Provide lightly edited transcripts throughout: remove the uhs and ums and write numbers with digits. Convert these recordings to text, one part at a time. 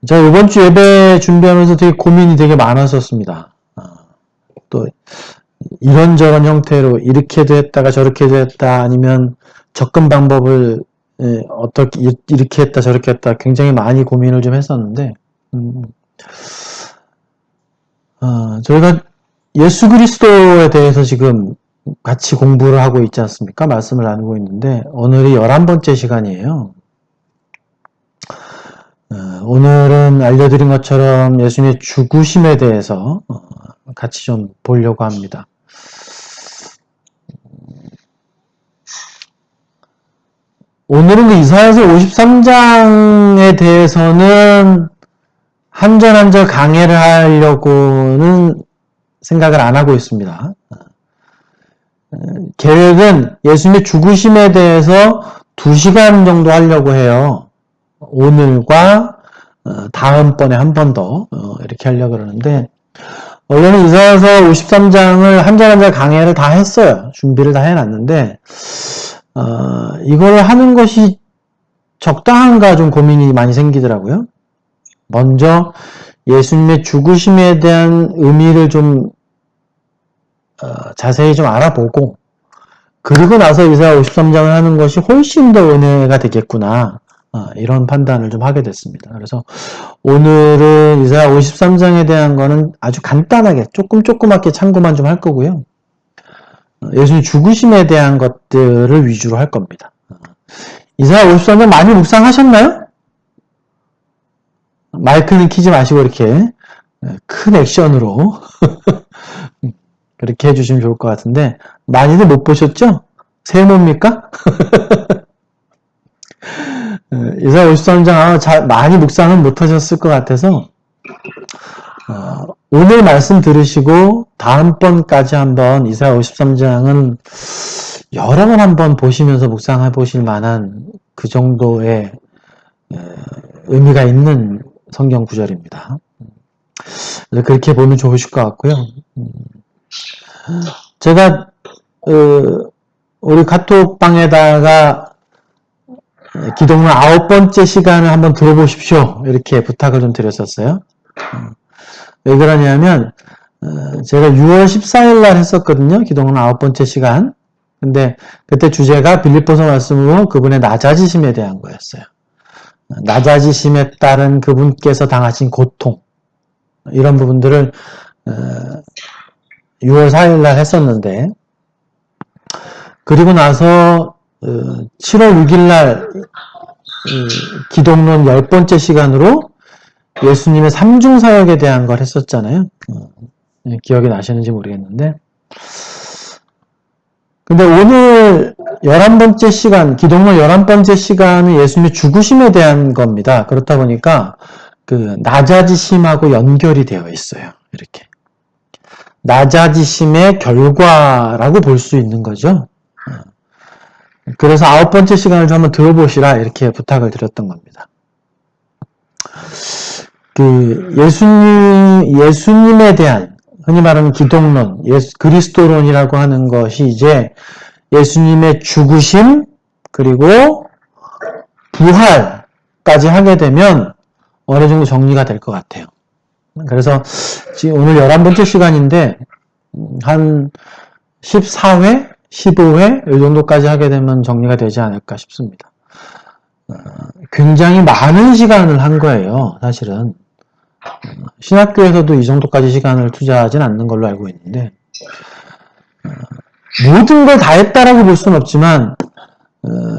제가 이번 주 예배 준비하면서 되게 고민이 되게 많았었습니다. 또 이런저런 형태로 이렇게도 했다가 저렇게도 했다, 아니면 접근 방법을 어떻게 이렇게 했다 저렇게 했다 굉장히 많이 고민을 좀 했었는데, 저희가 예수 그리스도에 대해서 지금 같이 공부를 하고 있지 않습니까? 말씀을 나누고 있는데 오늘이 11번째 시간이에요. 오늘은 알려드린 것처럼 예수님의 죽으심에 대해서 같이 좀 보려고 합니다. 오늘은 그 이사야서 53장에 대해서는 한 절 한 절 강해를 하려고는 생각을 안 하고 있습니다. 계획은 예수님의 죽으심에 대해서 2시간 정도 하려고 해요. 오늘과 다음번에 한 번 더 이렇게 하려고 그러는데, 원래는 이사야서 53장을 한 절 한 절 강해를 다 했어요. 준비를 다 해놨는데 이걸 하는 것이 적당한가 좀 고민이 많이 생기더라고요. 먼저 예수님의 죽으심에 대한 의미를 좀 자세히 좀 알아보고, 그리고 나서 이사야 53장을 하는 것이 훨씬 더 은혜가 되겠구나, 이런 판단을 좀 하게 됐습니다. 그래서 오늘은 이사야 53장에 대한 거는 아주 간단하게 조그맣게 참고만 좀 할 거고요. 예수님 죽으심에 대한 것들을 위주로 할 겁니다. 이사야 53장 많이 묵상하셨나요? 마이크는 키지 마시고 이렇게 큰 액션으로 그렇게 해주시면 좋을 것 같은데, 많이들 못 보셨죠? 세모입니까? 이사야 53장 많이 묵상은 못 하셨을 것 같아서 오늘 말씀 들으시고 다음번까지 한번 이사야 53장은 여러 번 한번 보시면서 묵상해 보실 만한 그 정도의 의미가 있는 성경 구절입니다. 그렇게 보면 좋으실 것 같고요. 제가 우리 카톡방에다가 기독론 9번째 시간을 한번 들어보십시오, 이렇게 부탁을 좀 드렸었어요. 왜 그러냐면 제가 6월 14일 날 했었거든요, 기독론 9번째 시간. 근데 그때 주제가 빌립보서 말씀으로 그분의 낮아지심에 대한 거였어요. 낮아지심에 따른 그분께서 당하신 고통, 이런 부분들을 6월 4일 날 했었는데, 그리고 나서 7월 6일 날 기독론 10번째 시간으로 예수님의 삼중사역에 대한 걸 했었잖아요. 기억이 나시는지 모르겠는데, 근데 오늘 11번째 시간, 기독론 11번째 시간은 예수님의 죽으심에 대한 겁니다. 그렇다 보니까 그 낮아지심하고 연결이 되어 있어요. 이렇게 낮아지심의 결과라고 볼 수 있는 거죠. 그래서 9번째 시간을 좀 한번 들어보시라, 이렇게 부탁을 드렸던 겁니다. 그 예수님에 대한 흔히 말하는 기독론, 그리스도론이라고 하는 것이 이제 예수님의 죽으심 그리고 부활까지 하게 되면 어느 정도 정리가 될 것 같아요. 그래서 지금 오늘 11번째 시간인데 한 14회, 15회 이 정도까지 하게 되면 정리가 되지 않을까 싶습니다. 굉장히 많은 시간을 한 거예요, 사실은. 신학교에서도 이 정도까지 시간을 투자하진 않는 걸로 알고 있는데, 모든 걸 다 했다라고 볼 수는 없지만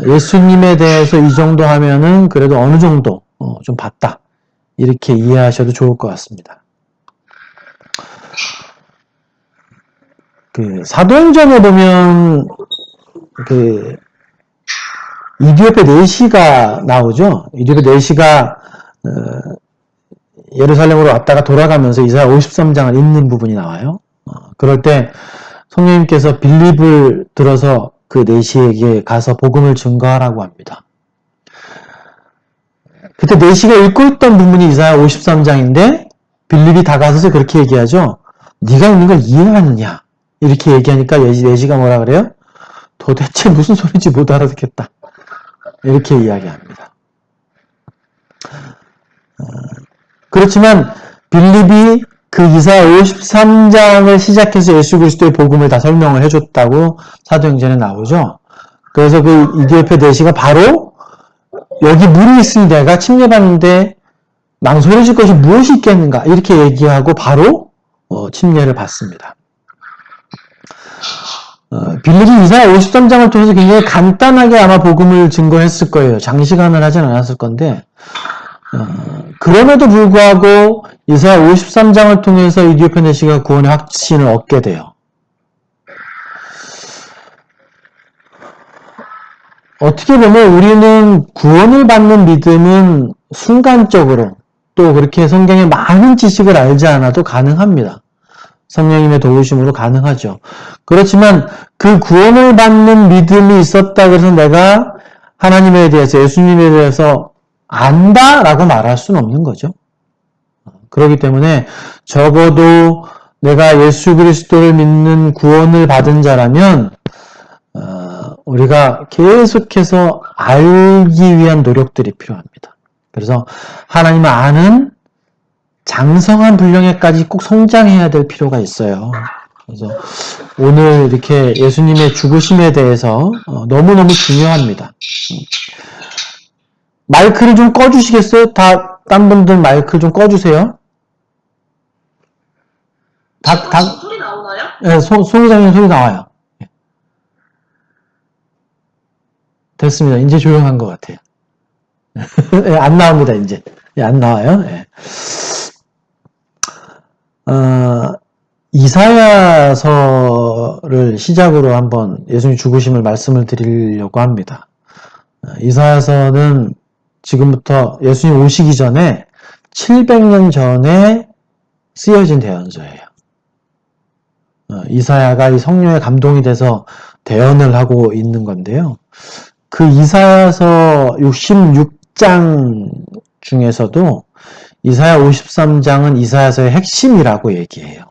예수님에 대해서 이 정도 하면은 그래도 어느 정도 좀 봤다, 이렇게 이해하셔도 좋을 것 같습니다. 그 사도행전에 보면 그 이디오페 내시가 나오죠. 이디오페 내시가 예루살렘으로 왔다가 돌아가면서 이사야 53장을 읽는 부분이 나와요. 그럴 때 성령님께서 빌립을 들어서 그 내시에게 가서 복음을 증거하라고 합니다. 그때 내시가 읽고 있던 부분이 이사야 53장인데 빌립이 다가서서 그렇게 얘기하죠. 네가 읽는 걸 이해하느냐, 이렇게 얘기하니까 내시가 뭐라 그래요? 도대체 무슨 소리인지 못 알아듣겠다, 이렇게 이야기합니다. 그렇지만 빌립이 그 이사야 53장을 시작해서 예수 그리스도의 복음을 다 설명을 해줬다고 사도행전에 나오죠. 그래서 그 이디오페 내시가 바로 여기 물이 있으니 내가 침례받는데 망설여질 것이 무엇이 있겠는가 이렇게 얘기하고 바로 침례를 받습니다. 빌립이 이사야 53장을 통해서 굉장히 간단하게 아마 복음을 증거했을 거예요. 장시간을 하진 않았을 건데 그럼에도 불구하고 이사야 53장을 통해서 이디오페 내시가 구원의 확신을 얻게 돼요. 어떻게 보면 우리는 구원을 받는 믿음은 순간적으로 또 그렇게 성경의 많은 지식을 알지 않아도 가능합니다. 성령님의 도우심으로 가능하죠. 그렇지만 그 구원을 받는 믿음이 있었다 그래서 내가 하나님에 대해서 예수님에 대해서 안다라고 말할 수는 없는 거죠. 그렇기 때문에 적어도 내가 예수 그리스도를 믿는 구원을 받은 자라면 우리가 계속해서 알기 위한 노력들이 필요합니다. 그래서 하나님을 아는 장성한 분량에까지 꼭 성장해야 될 필요가 있어요. 그래서 오늘 이렇게 예수님의 죽으심에 대해서 너무너무 중요합니다. 마이크를 좀 꺼주시겠어요? 딴 분들 마이크 좀 꺼주세요. 소리 나오나요? 네, 송이장님 소리 나와요. 됐습니다. 이제 조용한 것 같아요. 네, 안 나옵니다, 이제. 네, 안 나와요. 네. 이사야서를 시작으로 한번 예수님 죽으심을 말씀을 드리려고 합니다. 이사야서는 지금부터 예수님 오시기 전에 700년 전에 쓰여진 대언서예요. 이사야가 이 성령에 감동이 돼서 대언을 하고 있는 건데요. 그 이사야서 66장 중에서도 이사야 53장은 이사야서의 핵심이라고 얘기해요.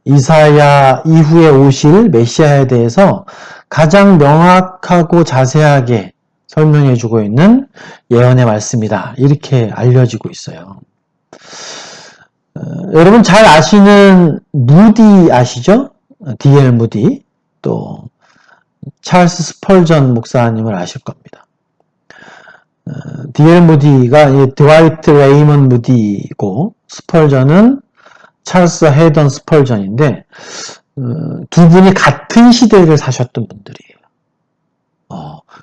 이사야 이후에 오실 메시아에 대해서 가장 명확하고 자세하게 설명해주고 있는 예언의 말씀이다. 이렇게 알려지고 있어요. 여러분 잘 아시는 무디 아시죠? D.L. 무디 또 찰스 스펄전 목사님을 아실 겁니다. D.L. 무디가 드와이트 레이먼 무디고 스펄전은 찰스 헤던 스펄전인데 두 분이 같은 시대를 사셨던 분들이에요.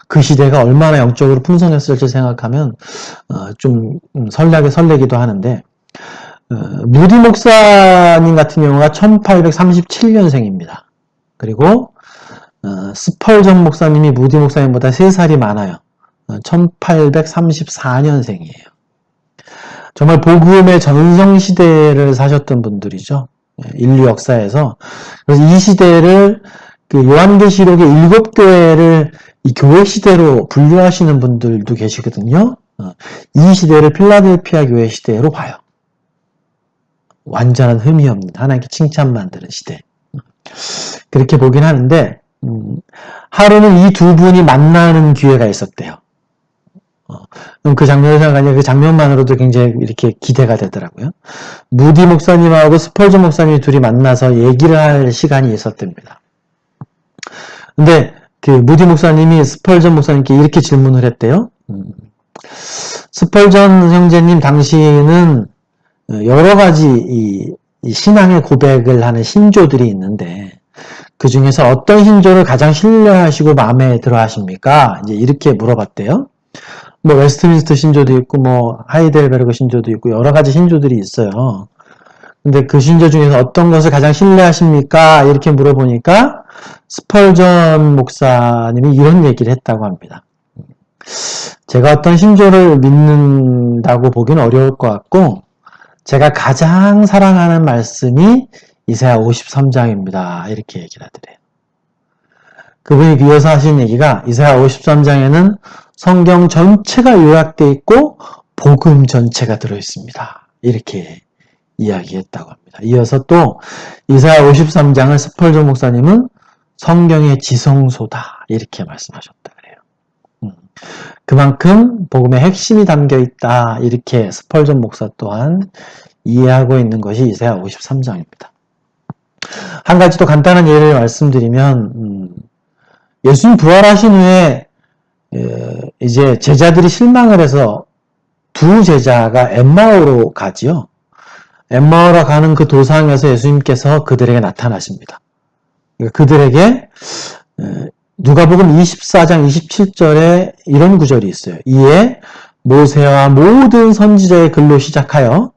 그 시대가 얼마나 영적으로 풍성했을지 생각하면 좀 설레기도 하는데 무디 목사님 같은 경우가 1837년생입니다. 그리고 스펄전 목사님이 무디 목사님보다 3살이 많아요. 1834년생이에요. 정말 복음의 전성시대를 사셨던 분들이죠. 인류 역사에서. 그래서 이 시대를 요한계시록의 7교회를 이 교회 시대로 분류하시는 분들도 계시거든요. 이 시대를 필라델피아 교회 시대로 봐요. 완전한 흠이 없는 하나님께 칭찬만 드는 시대. 그렇게 보긴 하는데 하루는 이 두 분이 만나는 기회가 있었대요. 그 장면을 생각하니 그 장면만으로도 굉장히 이렇게 기대가 되더라고요. 무디 목사님하고 스펄전 목사님이 둘이 만나서 얘기를 할 시간이 있었답니다. 근데 그 무디 목사님이 스펄전 목사님께 이렇게 질문을 했대요. 스펄전 형제님 당시에는 여러 가지 이 신앙의 고백을 하는 신조들이 있는데 그 중에서 어떤 신조를 가장 신뢰하시고 마음에 들어 하십니까? 이제 이렇게 물어봤대요. 뭐 웨스트민스터 신조도 있고 뭐 하이델베르그 신조도 있고 여러 가지 신조들이 있어요. 근데 그 신조 중에서 어떤 것을 가장 신뢰하십니까? 이렇게 물어보니까 스펄전 목사님이 이런 얘기를 했다고 합니다. 제가 어떤 신조를 믿는다고 보기는 어려울 것 같고 제가 가장 사랑하는 말씀이 이사야 53장입니다. 이렇게 얘기를 하더래요. 그분이 이어서 하신 얘기가 이사야 53장에는 성경 전체가 요약되어 있고 복음 전체가 들어있습니다. 이렇게 이야기했다고 합니다. 이어서 또 이사야 53장을 스펄전 목사님은 성경의 지성소다. 이렇게 말씀하셨다 그래요. 그만큼 복음의 핵심이 담겨 있다. 이렇게 스펄전 목사 또한 이해하고 있는 것이 이사야 53장입니다. 한 가지 또 간단한 예를 말씀드리면 예수님 부활하신 후에 이제 제자들이 실망을 해서 두 제자가 엠마오로 가지요. 엠마오로 가는 그 도상에서 예수님께서 그들에게 나타나십니다. 그들에게 누가복음 24장 27절에 이런 구절이 있어요. 이에 모세와 모든 선지자의 글로 시작하여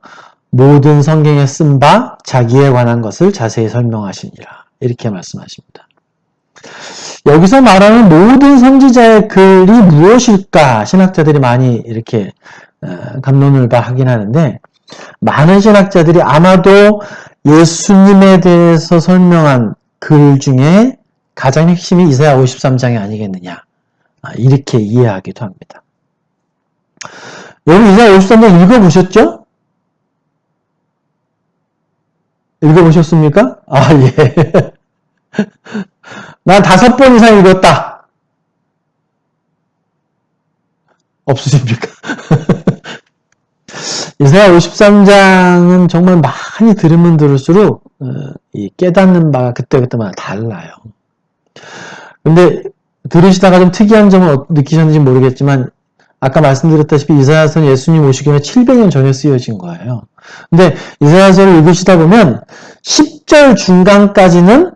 모든 성경에 쓴 바 자기에 관한 것을 자세히 설명하시니라. 이렇게 말씀하십니다. 여기서 말하는 모든 선지자의 글이 무엇일까? 신학자들이 많이 이렇게 갑론을 하긴 하는데 많은 신학자들이 아마도 예수님에 대해서 설명한 글 중에 가장 핵심이 이사야 53장이 아니겠느냐. 이렇게 이해하기도 합니다. 여러분 이사야 53장 읽어보셨죠? 읽어보셨습니까? 예. 난 5번 이상 읽었다. 없으십니까? 이사야 53장은 정말 많이 들으면 들을수록 이 깨닫는 바가 그때그때마다 달라요. 근데 들으시다가 좀 특이한 점을 느끼셨는지 모르겠지만 아까 말씀드렸다시피 이사야서는 예수님 오시기 전에 700년 전에 쓰여진 거예요. 근데 이사야서를 읽으시다 보면 10절 중간까지는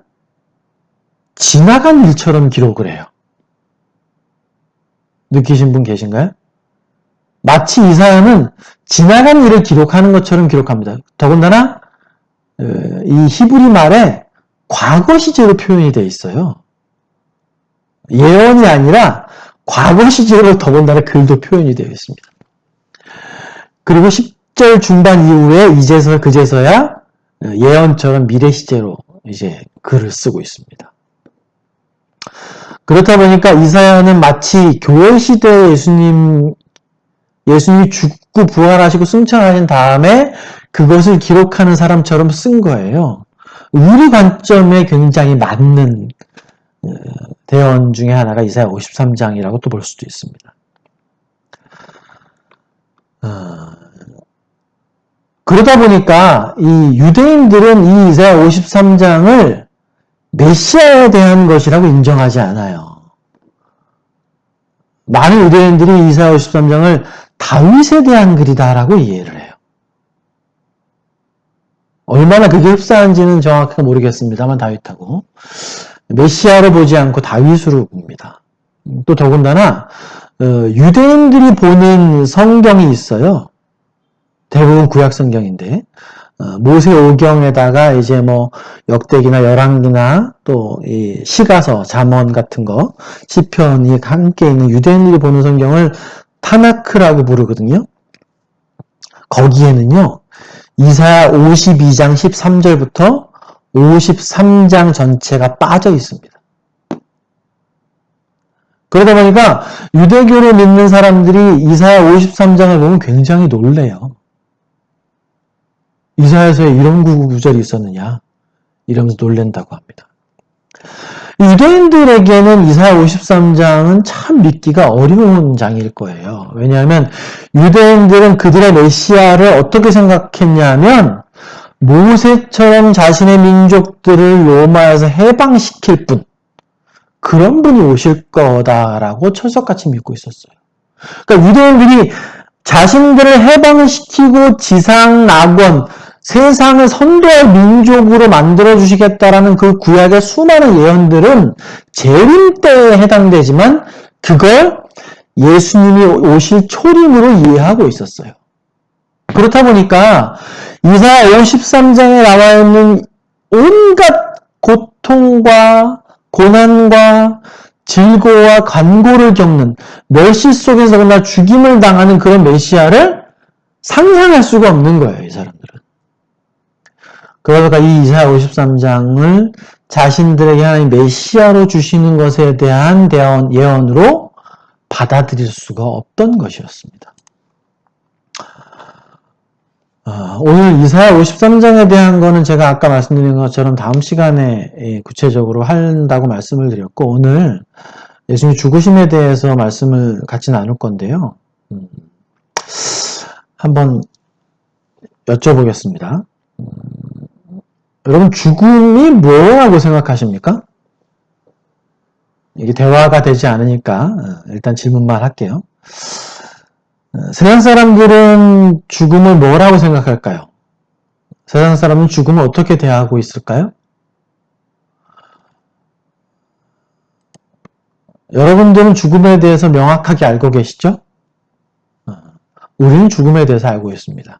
지나간 일처럼 기록을 해요. 느끼신 분 계신가요? 마치 이사야는 지나간 일을 기록하는 것처럼 기록합니다. 더군다나 이 히브리 말에 과거 시제로 표현이 되어 있어요. 예언이 아니라 과거 시제로 더군다나 글도 표현이 되어 있습니다. 그리고 10절 중반 이후에 이제서 그제서야 예언처럼 미래 시제로 이제 글을 쓰고 있습니다. 그렇다 보니까 이사야는 마치 교회 시대에 예수님이 죽고 부활하시고 승천하신 다음에 그것을 기록하는 사람처럼 쓴 거예요. 우리 관점에 굉장히 맞는 대언 중에 하나가 이사야 53장이라고 또 볼 수도 있습니다. 그러다 보니까 이 유대인들은 이 이사야 53장을 메시아에 대한 것이라고 인정하지 않아요. 많은 유대인들이 이사야 53장을 다윗에 대한 글이다라고 이해를 해요. 얼마나 그게 흡사한지는 정확하게 모르겠습니다만 다윗하고 메시아로 보지 않고 다윗으로 봅니다. 또 더군다나 유대인들이 보는 성경이 있어요. 대부분 구약 성경인데 모세오경에다가 이제 뭐 역대기나 열왕기나 또 이 시가서, 잠언 같은 거, 시편이 함께 있는 유대인들이 보는 성경을 타나크라고 부르거든요. 거기에는요. 이사야 52장 13절부터 53장 전체가 빠져 있습니다. 그러다 보니까 유대교를 믿는 사람들이 이사야 53장을 보면 굉장히 놀래요. 이사야서에 이런 구절이 있었느냐 이러면서 놀랜다고 합니다. 유대인들에게는 이사야 53장은 참 믿기가 어려운 장일 거예요. 왜냐하면 유대인들은 그들의 메시아를 어떻게 생각했냐면 모세처럼 자신의 민족들을 로마에서 해방시킬 분, 그런 분이 오실 거다라고 철석같이 믿고 있었어요. 그러니까 유대인들이 자신들을 해방시키고 지상 낙원, 세상을 선도할 민족으로 만들어주시겠다라는 그 구약의 수많은 예언들은 재림 때에 해당되지만 그걸 예수님이 오실 초림으로 이해하고 있었어요. 그렇다 보니까 이사야 53장에 나와 있는 온갖 고통과 고난과 질고와 관고를 겪는 멸시 속에서 그러나 죽임을 당하는 그런 메시아를 상상할 수가 없는 거예요, 이 사람들은. 그러니까 이 이사야 53장을 자신들에게 하나님 메시아로 주시는 것에 대한 예언으로 받아들일 수가 없던 것이었습니다. 오늘 이사야 53장에 대한 거는 제가 아까 말씀드린 것처럼 다음 시간에 구체적으로 한다고 말씀을 드렸고, 오늘 예수님 죽으심에 대해서 말씀을 같이 나눌 건데요. 한번 여쭤보겠습니다. 여러분, 죽음이 뭐라고 생각하십니까? 이게 대화가 되지 않으니까 일단 질문만 할게요. 세상 사람들은 죽음을 뭐라고 생각할까요? 세상 사람은 죽음을 어떻게 대하고 있을까요? 여러분들은 죽음에 대해서 명확하게 알고 계시죠? 우리는 죽음에 대해서 알고 있습니다.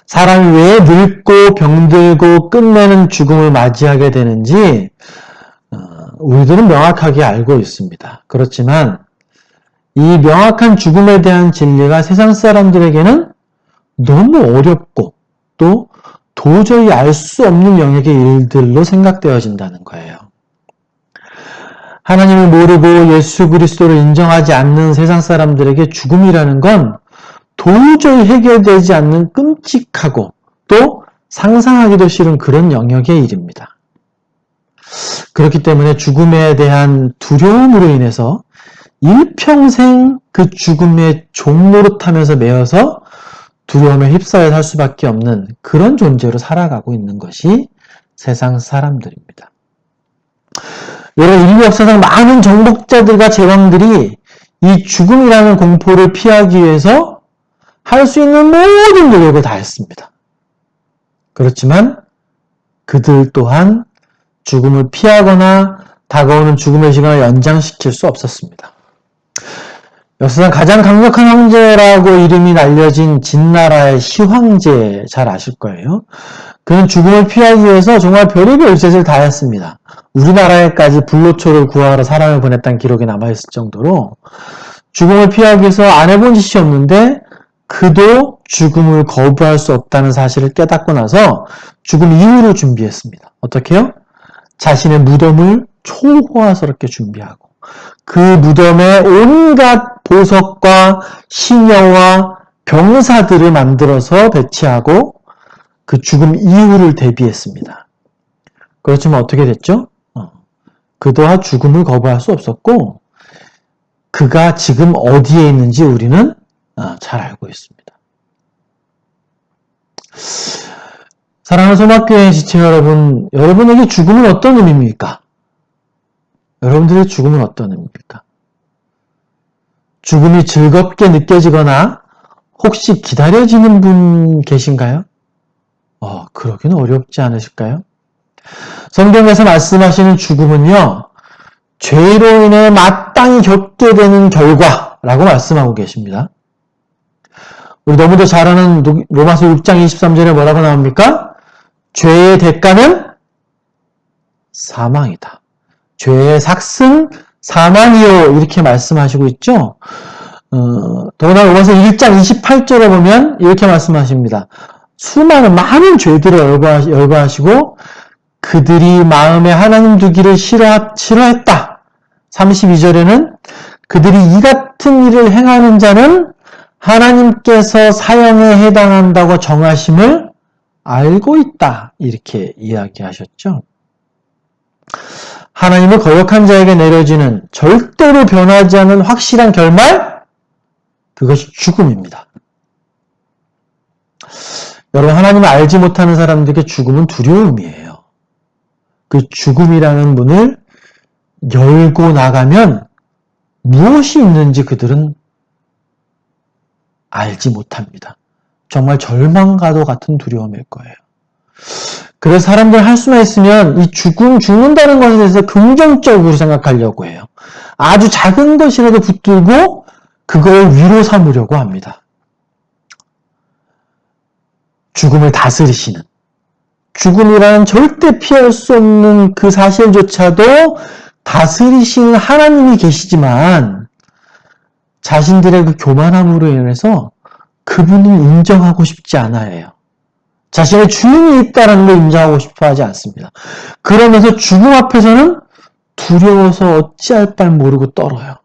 사람이 왜 늙고 병들고 끝내는 죽음을 맞이하게 되는지 우리들은 명확하게 알고 있습니다. 그렇지만 이 명확한 죽음에 대한 진리가 세상 사람들에게는 너무 어렵고 또 도저히 알 수 없는 영역의 일들로 생각되어진다는 거예요. 하나님을 모르고 예수 그리스도를 인정하지 않는 세상 사람들에게 죽음이라는 건 도저히 해결되지 않는 끔찍하고 또 상상하기도 싫은 그런 영역의 일입니다. 그렇기 때문에 죽음에 대한 두려움으로 인해서 일평생 그 죽음의 종노릇하면서 매여서 두려움에 휩싸여 살 수밖에 없는 그런 존재로 살아가고 있는 것이 세상 사람들입니다. 여러분, 인류 역사상 많은 정복자들과 제왕들이 이 죽음이라는 공포를 피하기 위해서 할 수 있는 모든 노력을 다했습니다. 그렇지만 그들 또한 죽음을 피하거나 다가오는 죽음의 시간을 연장시킬 수 없었습니다. 역사상 가장 강력한 황제라고 이름이 날려진 진나라의 시황제 잘 아실 거예요. 그는 죽음을 피하기 위해서 정말 별의별 의짓을 다했습니다. 우리나라에까지 불로초를 구하러 사람을 보냈다는 기록이 남아있을 정도로 죽음을 피하기 위해서 안 해본 짓이 없는데 그도 죽음을 거부할 수 없다는 사실을 깨닫고 나서 죽음 이후를 준비했습니다. 어떻게요? 자신의 무덤을 초호화스럽게 준비하고 그 무덤에 온갖 보석과 시녀와 병사들을 만들어서 배치하고 그 죽음 이후를 대비했습니다. 그렇지만 어떻게 됐죠? 그도와 죽음을 거부할 수 없었고 그가 지금 어디에 있는지 우리는 잘 알고 있습니다. 사랑하는 소막교회 지체 여러분, 여러분에게 죽음은 어떤 의미입니까? 여러분들의 죽음은 어떤 의미입니까? 죽음이 즐겁게 느껴지거나 혹시 기다려지는 분 계신가요? 그러기는 어렵지 않으실까요? 성경에서 말씀하시는 죽음은요, 죄로 인해 마땅히 겪게 되는 결과라고 말씀하고 계십니다. 우리 너무도 잘 아는 로마서 6장 23절에 뭐라고 나옵니까? 죄의 대가는 사망이다. 죄의 삭은 사망이요. 이렇게 말씀하시고 있죠. 더구나 로마서 1장 28절에 보면 이렇게 말씀하십니다. 많은 죄들을 열거하시고 그들이 마음에 하나님 두기를 싫어했다. 32절에는 그들이 이 같은 일을 행하는 자는 하나님께서 사형에 해당한다고 정하심을 알고 있다. 이렇게 이야기하셨죠. 하나님을 거역한 자에게 내려지는 절대로 변하지 않는 확실한 결말, 그것이 죽음입니다. 여러분, 하나님을 알지 못하는 사람들에게 죽음은 두려움이에요. 그 죽음이라는 문을 열고 나가면 무엇이 있는지 그들은 알지 못합니다. 정말 절망과도 같은 두려움일 거예요. 그래서 사람들 할 수만 있으면 이 죽는다는 것에 대해서 긍정적으로 생각하려고 해요. 아주 작은 것이라도 붙들고 그걸 위로 삼으려고 합니다. 죽음을 다스리시는, 죽음이라는 절대 피할 수 없는 그 사실조차도 다스리시는 하나님이 계시지만 자신들의 그 교만함으로 인해서 그분을 인정하고 싶지 않아요. 자신의 주인이 있다는 걸 인정하고 싶어 하지 않습니다. 그러면서 죽음 앞에서는 두려워서 어찌할 바를 모르고 떨어요.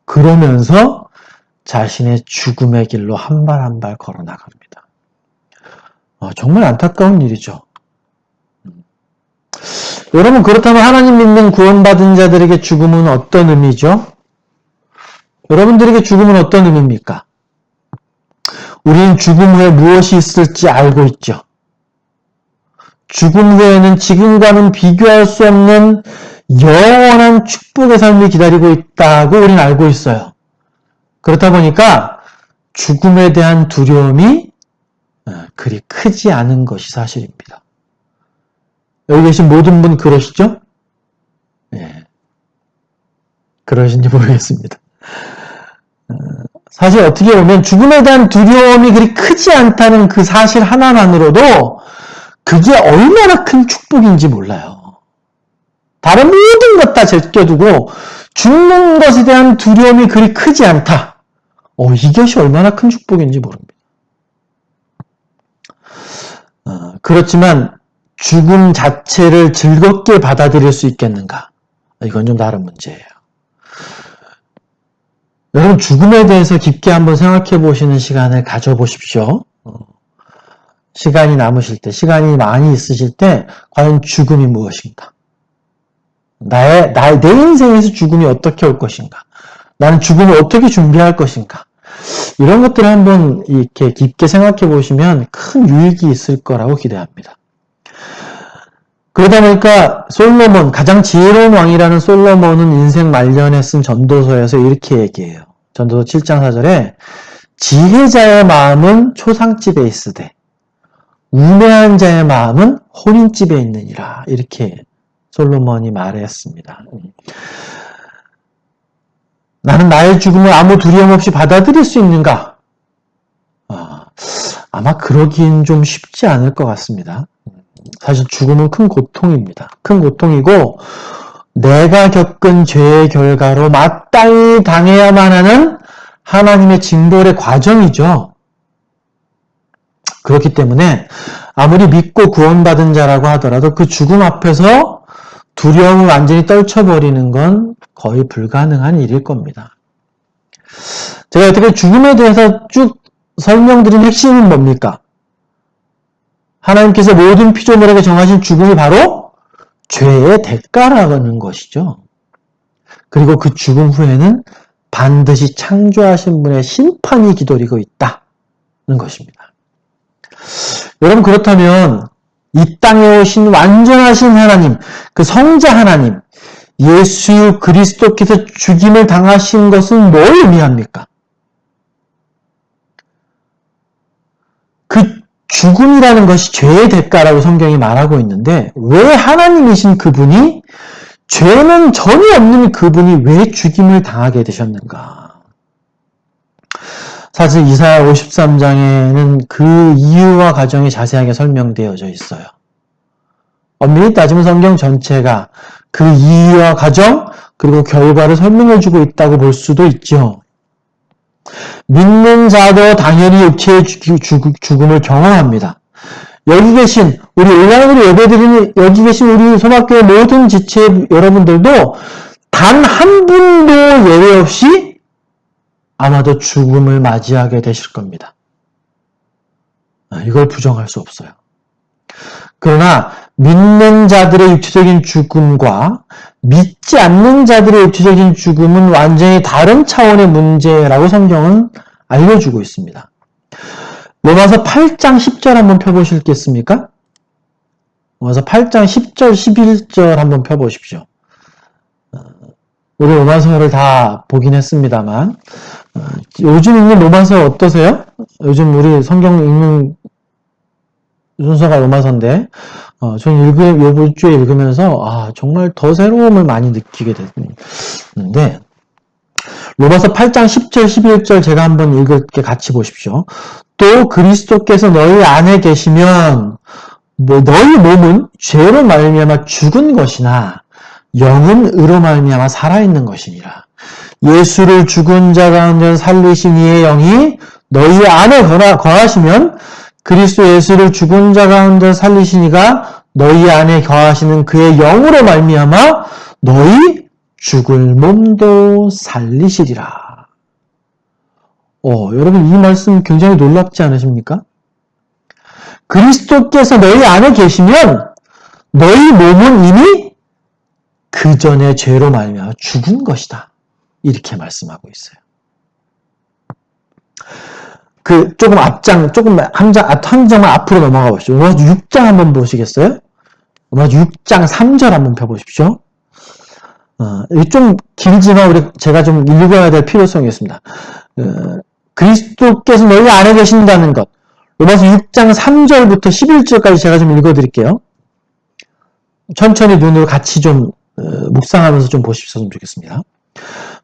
그러면서 자신의 죽음의 길로 한 발 한 발 걸어 나갑니다. 정말 안타까운 일이죠. 여러분, 그렇다면 하나님 믿는 구원받은 자들에게 죽음은 어떤 의미죠? 여러분들에게 죽음은 어떤 의미입니까? 우리는 죽음 후에 무엇이 있을지 알고 있죠. 죽음 후에는 지금과는 비교할 수 없는 영원한 축복의 삶이 기다리고 있다고 우리는 알고 있어요. 그렇다 보니까 죽음에 대한 두려움이 그리 크지 않은 것이 사실입니다. 여기 계신 모든 분 그러시죠? 예. 그러신지 모르겠습니다. 사실 어떻게 보면 죽음에 대한 두려움이 그리 크지 않다는 그 사실 하나만으로도 그게 얼마나 큰 축복인지 몰라요. 다른 모든 것 다 제껴두고 죽는 것에 대한 두려움이 그리 크지 않다. 이것이 얼마나 큰 축복인지 모릅니다. 그렇지만 죽음 자체를 즐겁게 받아들일 수 있겠는가? 이건 좀 다른 문제예요. 여러분, 죽음에 대해서 깊게 한번 생각해 보시는 시간을 가져보십시오. 시간이 남으실 때, 시간이 많이 있으실 때, 과연 죽음이 무엇인가? 내 인생에서 죽음이 어떻게 올 것인가? 나는 죽음을 어떻게 준비할 것인가? 이런 것들을 한번 이렇게 깊게 생각해 보시면 큰 유익이 있을 거라고 기대합니다. 그러다 보니까 솔로몬, 가장 지혜로운 왕이라는 솔로몬은 인생 말년에 쓴 전도서에서 이렇게 얘기해요. 전도서 7장 4절에 지혜자의 마음은 초상집에 있으되 우매한 자의 마음은 혼인집에 있느니라. 이렇게 솔로몬이 말했습니다. 나는 나의 죽음을 아무 두려움 없이 받아들일 수 있는가? 아마 그러긴 좀 쉽지 않을 것 같습니다. 사실 죽음은 큰 고통입니다. 큰 고통이고 내가 겪은 죄의 결과로 마땅히 당해야만 하는 하나님의 징벌의 과정이죠. 그렇기 때문에 아무리 믿고 구원받은 자라고 하더라도 그 죽음 앞에서 두려움을 완전히 떨쳐버리는 건 거의 불가능한 일일 겁니다. 제가 어떻게 죽음에 대해서 쭉 설명드린 핵심은 뭡니까? 하나님께서 모든 피조물에게 정하신 죽음이 바로 죄의 대가라는 것이죠. 그리고 그 죽음 후에는 반드시 창조하신 분의 심판이 기다리고 있다는 것입니다. 여러분, 그렇다면 이 땅에 오신 완전하신 하나님, 그 성자 하나님, 예수 그리스도께서 죽임을 당하신 것은 뭘 의미합니까? 그 죽음이라는 것이 죄의 대가라고 성경이 말하고 있는데 왜 하나님이신 그분이, 죄는 전혀 없는 그분이 왜 죽임을 당하게 되셨는가? 사실 이사야 53장에는 그 이유와 과정이 자세하게 설명되어져 있어요. 엄밀히 따지면 성경 전체가 그 이유와 과정 그리고 결과를 설명해주고 있다고 볼 수도 있죠. 믿는 자도 당연히 육체의 죽음을 경험합니다. 여기 계신 우리 온라인으로 예배드리는 여기 계신 우리 소박교회 모든 지체 여러분들도 단 한 분도 예외 없이 아마도 죽음을 맞이하게 되실 겁니다. 이걸 부정할 수 없어요. 그러나 믿는 자들의 육체적인 죽음과 믿지 않는 자들의 육체적인 죽음은 완전히 다른 차원의 문제라고 성경은 알려주고 있습니다. 로마서 8장 10절 한번 펴보시겠습니까? 로마서 8장 10절, 11절 한번 펴보십시오. 우리 로마서를 다 보긴 했습니다만 요즘 읽는 로마서 어떠세요? 요즘 우리 성경 읽는 순서가 로마서인데 저는 요번 주에 읽으면서 정말 더 새로움을 많이 느끼게 됐는데 로마서 8장 10절 11절 제가 한번 읽을게 같이 보십시오. 또 그리스도께서 너희 안에 계시면 너희 몸은 죄로 말미암아 죽은 것이나 영은 의로 말미암아 살아있는 것이니라. 예수를 죽은 자 가운데 살리신 이의 영이 너희 안에 거하시면 그리스도 예수를 죽은 자 가운데 살리신 이가 너희 안에 거하시는 그의 영으로 말미암아 너희 죽을 몸도 살리시리라. 여러분 이 말씀 굉장히 놀랍지 않으십니까? 그리스도께서 너희 안에 계시면 너희 몸은 이미 그 전에 죄로 말미암아 죽은 것이다. 이렇게 말씀하고 있어요. 한 장만 앞으로 넘어가 보시죠. 로마서 6장 한번 보시겠어요? 로마서 6장 3절 한번 펴보십시오. 이게 좀 길지만 제가 좀 읽어야 될 필요성이 있습니다. 그리스도께서 너희 안에 계신다는 것. 로마서 6장 3절부터 11절까지 제가 좀 읽어드릴게요. 천천히 눈으로 같이 좀 묵상하면서 좀 보셨으면 좋겠습니다.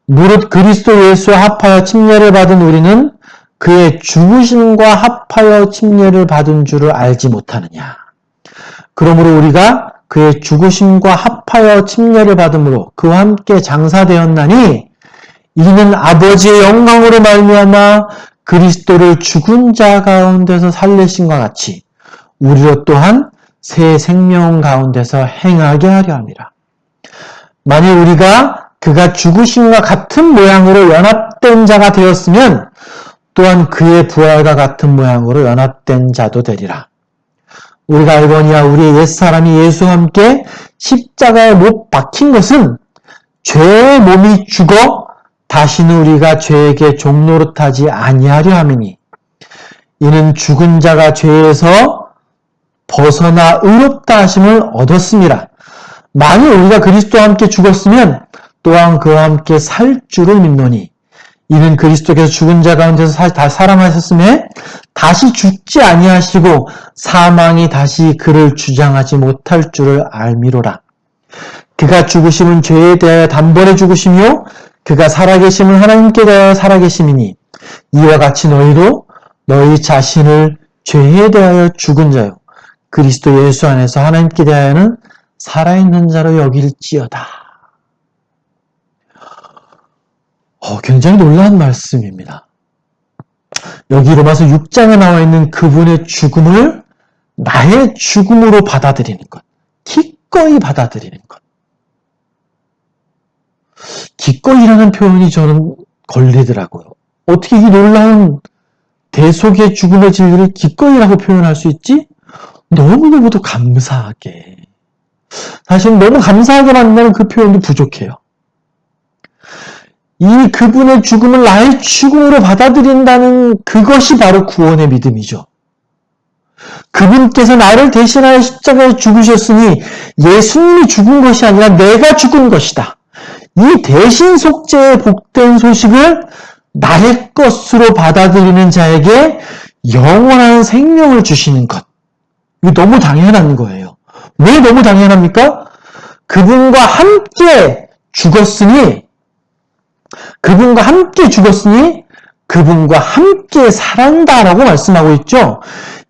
무릇 그리스도 예수와 합하여 침례를 받은 우리는 그의 죽으심과 합하여 침례를 받은 줄을 알지 못하느냐. 그러므로 우리가 그의 죽으심과 합하여 침례를 받음으로 그와 함께 장사되었나니 이는 아버지의 영광으로 말미암아 그리스도를 죽은 자 가운데서 살리신과 같이 우리로 또한 새 생명 가운데서 행하게 하려 함이라. 만일 우리가 그가 죽으심과 같은 모양으로 연합된 자가 되었으면 또한 그의 부활과 같은 모양으로 연합된 자도 되리라. 우리가 알거니와 우리의 옛사람이 예수와 함께 십자가에 못 박힌 것은 죄의 몸이 죽어 다시는 우리가 죄에게 종노릇하지 아니하려 함이니 이는 죽은 자가 죄에서 벗어나 의롭다 하심을 얻었습니다. 만일 우리가 그리스도와 함께 죽었으면 또한 그와 함께 살 줄을 믿노니 이는 그리스도께서 죽은 자 가운데서 다 살아나셨음에 다시 죽지 아니하시고 사망이 다시 그를 주장하지 못할 줄을 알미로라. 그가 죽으심은 죄에 대하여 단번에 죽으시며 그가 살아계심은 하나님께 대하여 살아계심이니 이와 같이 너희도 너희 자신을 죄에 대하여 죽은 자요 그리스도 예수 안에서 하나님께 대하여는 살아있는 자로 여길지어다. 굉장히 놀라운 말씀입니다. 여기 로마서 6장에 나와 있는 그분의 죽음을 나의 죽음으로 받아들이는 것. 기꺼이 받아들이는 것. 기꺼이라는 표현이 저는 걸리더라고요. 어떻게 이 놀라운 대속의 죽음의 진리를 기꺼이라고 표현할 수 있지? 너무너무도 감사하게. 사실 너무 감사하게 만나는 그 표현도 부족해요. 이 그분의 죽음을 나의 죽음으로 받아들인다는 그것이 바로 구원의 믿음이죠. 그분께서 나를 대신하여 십자가에 죽으셨으니 예수님이 죽은 것이 아니라 내가 죽은 것이다. 이 대신 속죄의 복된 소식을 나의 것으로 받아들이는 자에게 영원한 생명을 주시는 것. 이거 너무 당연한 거예요. 왜 너무 당연합니까? 그분과 함께 죽었으니 그분과 함께 살아난다라고 말씀하고 있죠.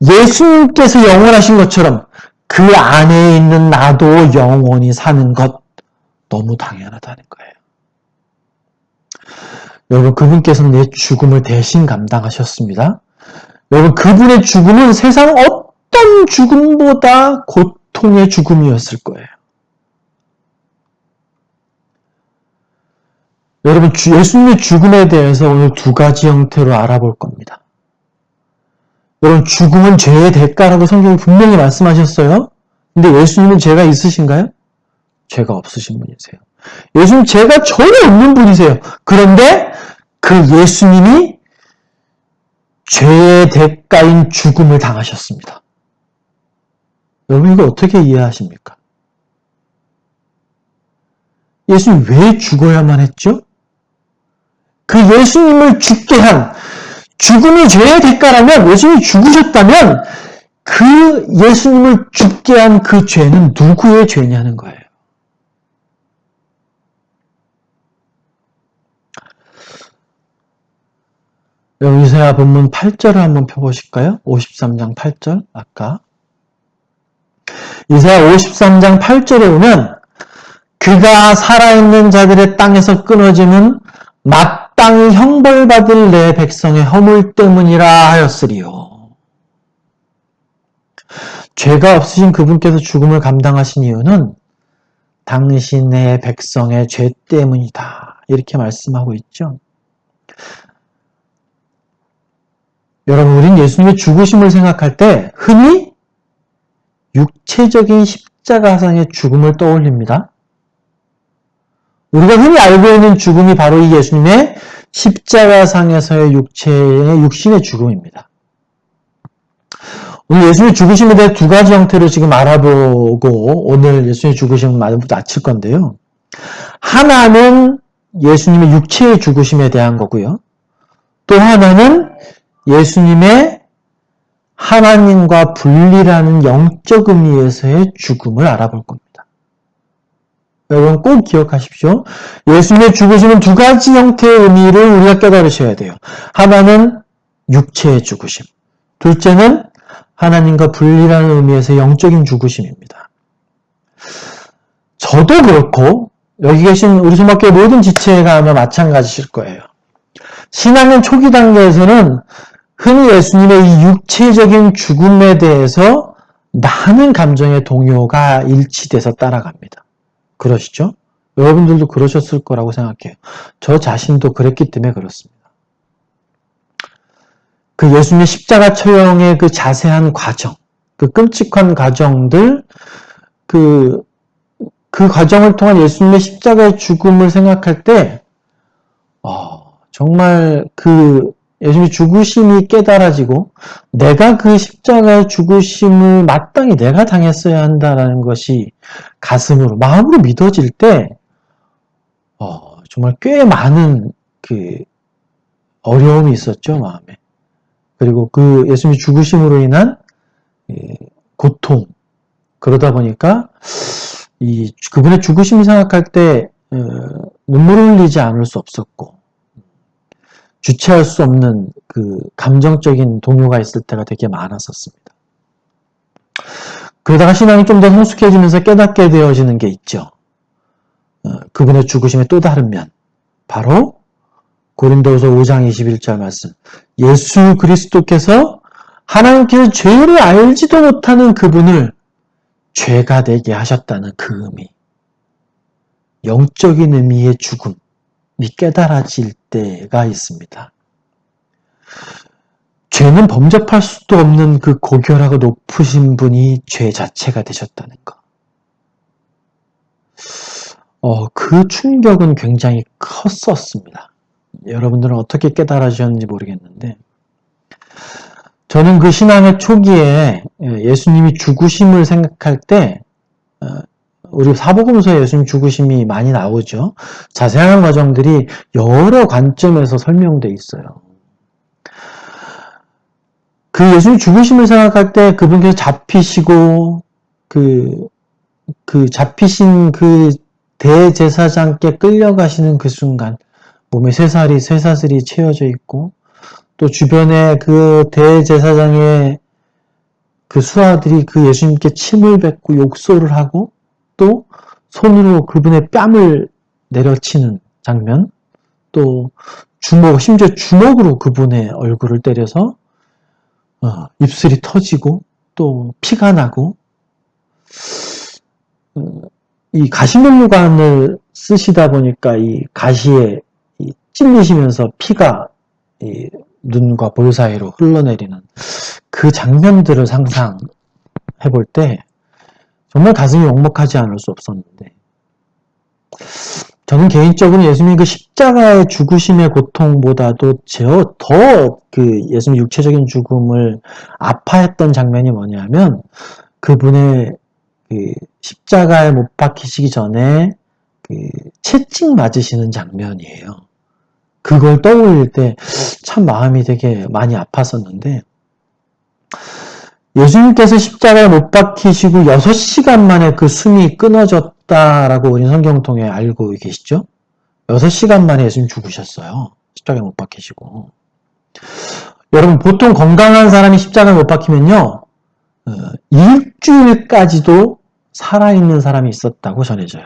예수님께서 영원하신 것처럼 그 안에 있는 나도 영원히 사는 것 너무 당연하다는 거예요. 여러분 그분께서는 내 죽음을 대신 감당하셨습니다. 여러분 그분의 죽음은 세상 어떤 죽음보다 고통의 죽음이었을 거예요. 여러분 예수님의 죽음에 대해서 오늘 두 가지 형태로 알아볼 겁니다. 여러분 죽음은 죄의 대가라고 성경이 분명히 말씀하셨어요. 근데 예수님은 죄가 있으신가요? 죄가 없으신 분이세요. 예수님 죄가 전혀 없는 분이세요. 그런데 그 예수님이 죄의 대가인 죽음을 당하셨습니다. 여러분 이거 어떻게 이해하십니까? 예수님 왜 죽어야만 했죠? 그 예수님을 죽게 한 죽음이 죄의 대가라면 예수님이 죽으셨다면 그 예수님을 죽게 한 그 죄는 누구의 죄냐는 거예요. 여러분 이사야 본문 8절을 한번 펴보실까요? 53장 8절 아까 이사야 53장 8절에 보면 그가 살아있는 자들의 땅에서 끊어지는 마땅히 형벌받을 내 백성의 허물 때문이라 하였으리요. 죄가 없으신 그분께서 죽음을 감당하신 이유는 당신의 백성의 죄 때문이다. 이렇게 말씀하고 있죠. 여러분 우린 예수님의 죽으심을 생각할 때 흔히 육체적인 십자가상의 죽음을 떠올립니다. 우리가 흔히 알고 있는 죽음이 바로 이 예수님의 십자가상에서의 육신의 죽음입니다. 오늘 예수님의 죽으심에 대해 두 가지 형태로 지금 알아보고 오늘 예수님의 죽으심을 마칠 건데요. 하나는 예수님의 육체의 죽으심에 대한 거고요. 또 하나는 예수님의 하나님과 분리라는 영적 의미에서의 죽음을 알아볼 겁니다. 여러분 꼭 기억하십시오. 예수님의 죽으심은 두 가지 형태의 의미를 우리가 깨달으셔야 돼요. 하나는 육체의 죽으심, 둘째는 하나님과 분리라는 의미에서의 영적인 죽으심입니다. 저도 그렇고 여기 계신 우리 소마교회 모든 지체가 아마 마찬가지실 거예요. 신앙의 초기 단계에서는 흔히 예수님의 이 육체적인 죽음에 대해서 많은 감정의 동요가 일치돼서 따라갑니다. 그러시죠? 여러분들도 그러셨을 거라고 생각해요. 저 자신도 그랬기 때문에 그렇습니다. 그 예수님의 십자가 처형의 그 자세한 과정, 그 끔찍한 과정들, 그 과정을 통한 예수님의 십자가의 죽음을 생각할 때, 정말 그 예수님의 죽으심이 깨달아지고 내가 그 십자가의 죽으심을 마땅히 내가 당했어야 한다라는 것이 가슴으로, 마음으로 믿어질 때 정말 꽤 많은 그 어려움이 있었죠, 마음에. 그리고 그 예수님의 죽으심으로 인한 고통, 그러다 보니까 그분의 죽으심을 생각할 때 눈물을 흘리지 않을 수 없었고 주체할 수 없는 그 감정적인 동요가 있을 때가 되게 많았었습니다. 그러다가 신앙이 좀 더 성숙해지면서 깨닫게 되어지는 게 있죠. 그분의 죽으심의 또 다른 면, 바로 고린도후서 5장 21절 말씀, 예수 그리스도께서 하나님께서 죄를 알지도 못하는 그분을 죄가 되게 하셨다는 그 의미, 영적인 의미의 죽음이 깨달아질 때가 있습니다. 죄는 범접할 수도 없는 그 고결하고 높으신 분이 죄 자체가 되셨다는 것. 그 충격은 굉장히 컸었습니다. 여러분들은 어떻게 깨달으셨는지 모르겠는데, 저는 그 신앙의 초기에 예수님이 죽으심을 생각할 때, 우리 사복음서에 예수님 죽으심이 많이 나오죠. 자세한 과정들이 여러 관점에서 설명되어 있어요. 그 예수님 죽으심을 생각할 때 그분께서 잡히시고, 잡히신 그 대제사장께 끌려가시는 그 순간, 몸에 쇠사슬이 채워져 있고, 또 주변에 그 대제사장의 그 수하들이 그 예수님께 침을 뱉고 욕설을 하고, 또 손으로 그분의 뺨을 내려치는 장면, 또 심지어 주먹으로 그분의 얼굴을 때려서 입술이 터지고 또 피가 나고, 이 가시면류관을 쓰시다 보니까 이 가시에 찔리시면서 피가 이 눈과 볼 사이로 흘러내리는 그 장면들을 상상해 볼 때 정말 가슴이 먹먹하지 않을 수 없었는데, 저는 개인적으로 예수님의 그 십자가의 죽으심의 고통보다도 더 그 예수님의 육체적인 죽음을 아파했던 장면이 뭐냐면, 그분의 그 십자가에 못 박히시기 전에 그 채찍 맞으시는 장면이에요. 그걸 떠올릴 때 참 마음이 되게 많이 아팠었는데, 예수님께서 십자가에 못 박히시고 6시간 만에 그 숨이 끊어졌다라고 우리 성경 통해 알고 계시죠? 6시간 만에 예수님 죽으셨어요. 십자가에 못 박히시고. 여러분, 보통 건강한 사람이 십자가에 못 박히면요, 일주일까지도 살아있는 사람이 있었다고 전해져요.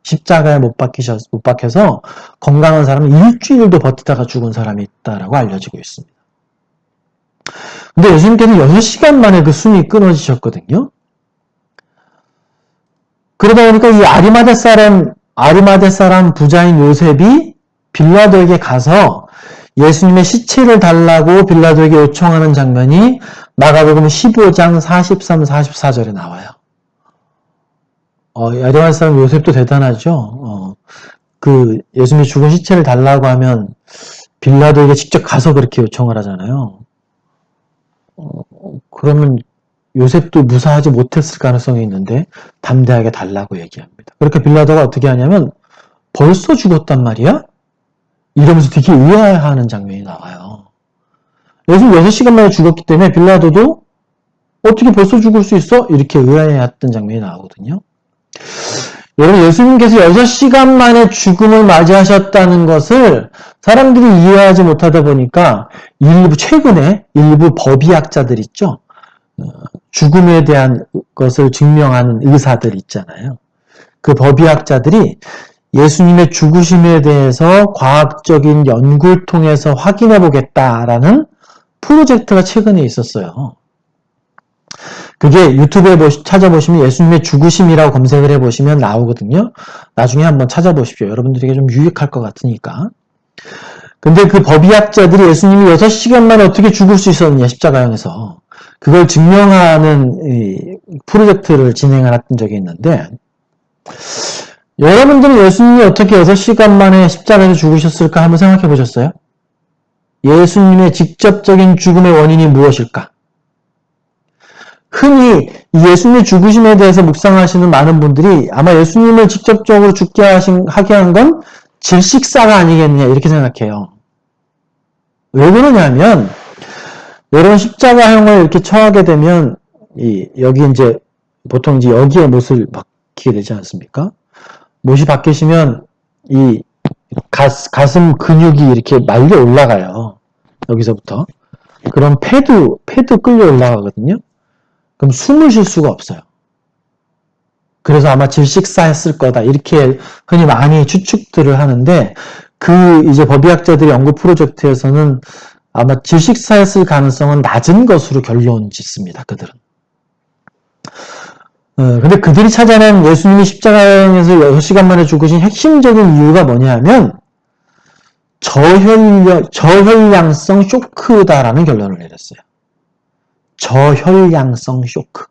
십자가에 못 박혀서 건강한 사람은 일주일도 버티다가 죽은 사람이 있다라고 알려지고 있습니다. 근데 예수님께서는 6시간 만에 그 숨이 끊어지셨거든요. 그러다 보니까 이 아리마대 사람 부자인 요셉이 빌라도에게 가서 예수님의 시체를 달라고 빌라도에게 요청하는 장면이 마가복음 15장 43, 44절에 나와요. 야리만 사람 요셉도 대단하죠. 그 예수님이 죽은 시체를 달라고 하면 빌라도에게 직접 가서 그렇게 요청을 하잖아요. 그러면 요셉도 무사하지 못했을 가능성이 있는데 담대하게 달라고 얘기합니다. 그렇게 빌라도가 어떻게 하냐면 벌써 죽었단 말이야? 이러면서 되게 의아해하는 장면이 나와요. 예수님 6시간 만에 죽었기 때문에 빌라도도 어떻게 벌써 죽을 수 있어? 이렇게 의아해했던 장면이 나오거든요. 여러분, 예수님께서 6시간 만에 죽음을 맞이하셨다는 것을 사람들이 이해하지 못하다 보니까 최근에 일부 법의학자들 있죠. 죽음에 대한 것을 증명하는 의사들 있잖아요. 그 법의학자들이 예수님의 죽으심에 대해서 과학적인 연구를 통해서 확인해 보겠다라는 프로젝트가 최근에 있었어요. 그게 유튜브에 찾아보시면 예수님의 죽으심이라고 검색을 해보시면 나오거든요. 나중에 한번 찾아보십시오. 여러분들에게 좀 유익할 것 같으니까. 근데 그 법의학자들이 예수님이 6시간 만에 어떻게 죽을 수 있었느냐, 십자가형에서. 그걸 증명하는 프로젝트를 진행을 했던 적이 있는데, 여러분들은 예수님이 어떻게 6시간 만에 십자가에서 죽으셨을까 한번 생각해 보셨어요? 예수님의 직접적인 죽음의 원인이 무엇일까? 흔히 예수님의 죽으심에 대해서 묵상하시는 많은 분들이 아마 예수님을 직접적으로 죽게 하게 한 건 질식사가 아니겠느냐 이렇게 생각해요. 왜 그러냐면 여러분 십자가형을 이렇게 처하게 되면 여기 이제 보통 이제 여기에 못을 박히게 되지 않습니까? 못이 박히시면 이 가슴 근육이 이렇게 말려 올라가요. 여기서부터. 그럼 폐도 끌려 올라가거든요. 그럼 숨을 쉴 수가 없어요. 그래서 아마 질식사했을 거다. 이렇게 흔히 많이 추측들을 하는데, 이제 법의학자들의 연구 프로젝트에서는 아마 질식사했을 가능성은 낮은 것으로 결론 짓습니다, 그들은. 근데 그들이 찾아낸 예수님이 십자가에서 6시간 만에 죽으신 핵심적인 이유가 뭐냐 하면, 저혈량성 쇼크다라는 결론을 내렸어요. 저혈량성 쇼크.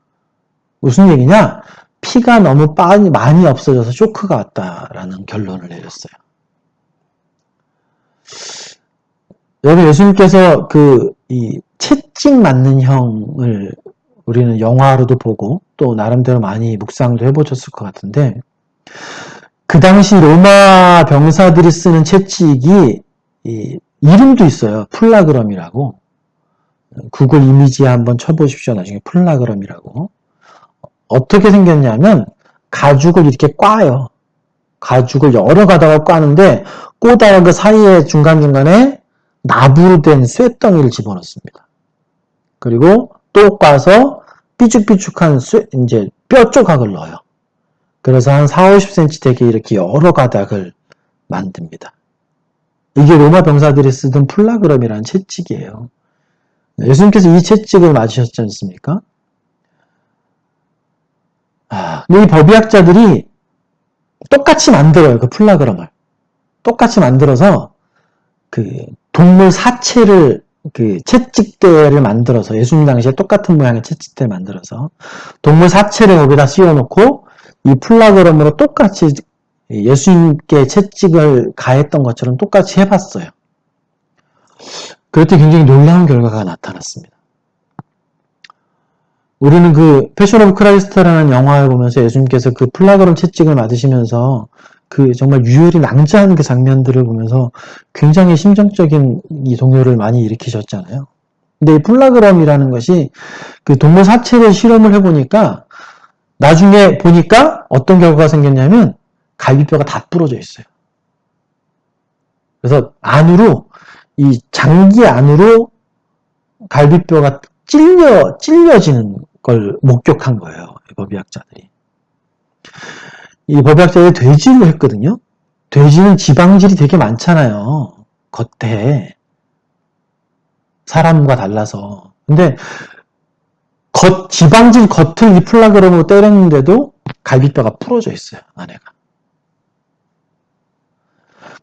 무슨 얘기냐? 피가 너무 많이 없어져서 쇼크가 왔다라는 결론을 내렸어요. 여러분, 예수님께서 이 채찍 맞는 형을 우리는 영화로도 보고 또 나름대로 많이 묵상도 해보셨을 것 같은데, 그 당시 로마 병사들이 쓰는 채찍이 이름도 있어요. 플라그럼이라고. 구글 이미지에 한번 쳐보십시오. 나중에 플라그럼이라고. 어떻게 생겼냐면 가죽을 이렇게 꽈요. 가죽을 여러 가닥을 꽈는데 꼬다가 그 사이에 중간중간에 나부로 된 쇠덩이를 집어넣습니다. 그리고 또 꽈서 삐죽삐죽한 이제 뼈 조각을 넣어요. 그래서 한 40-50cm 되게 이렇게 여러 가닥을 만듭니다. 이게 로마 병사들이 쓰던 플라그럼이라는 채찍이에요. 예수님께서 이 채찍을 맞으셨지 않습니까? 근데 이 법의학자들이 똑같이 만들어요, 그 플라그럼을. 똑같이 만들어서 동물 사체를 채찍대를 만들어서 예수님 당시에 똑같은 모양의 채찍대를 만들어서 동물 사체를 거기다 씌워놓고 이 플라그럼으로 똑같이 예수님께 채찍을 가했던 것처럼 똑같이 해봤어요. 그랬더니 굉장히 놀라운 결과가 나타났습니다. 우리는 패션 오브 크라이스트라는 영화를 보면서 예수님께서 그 플라그럼 채찍을 맞으시면서 정말 유혈이 낭자한 그 장면들을 보면서 굉장히 심정적인 이 동요를 많이 일으키셨잖아요. 근데 이 플라그럼이라는 것이 동물 사체를 실험을 해보니까 나중에 보니까 어떤 결과가 생겼냐면 갈비뼈가 다 부러져 있어요. 그래서 이 장기 안으로 갈비뼈가 찔려지는 걸 목격한 거예요. 이 법의학자들이. 이 법의학자들이 돼지로 했거든요. 돼지는 지방질이 되게 많잖아요. 겉에. 사람과 달라서. 근데 지방질 겉을 이 플라그럼으로 때렸는데도 갈비뼈가 부러져 있어요. 안에가.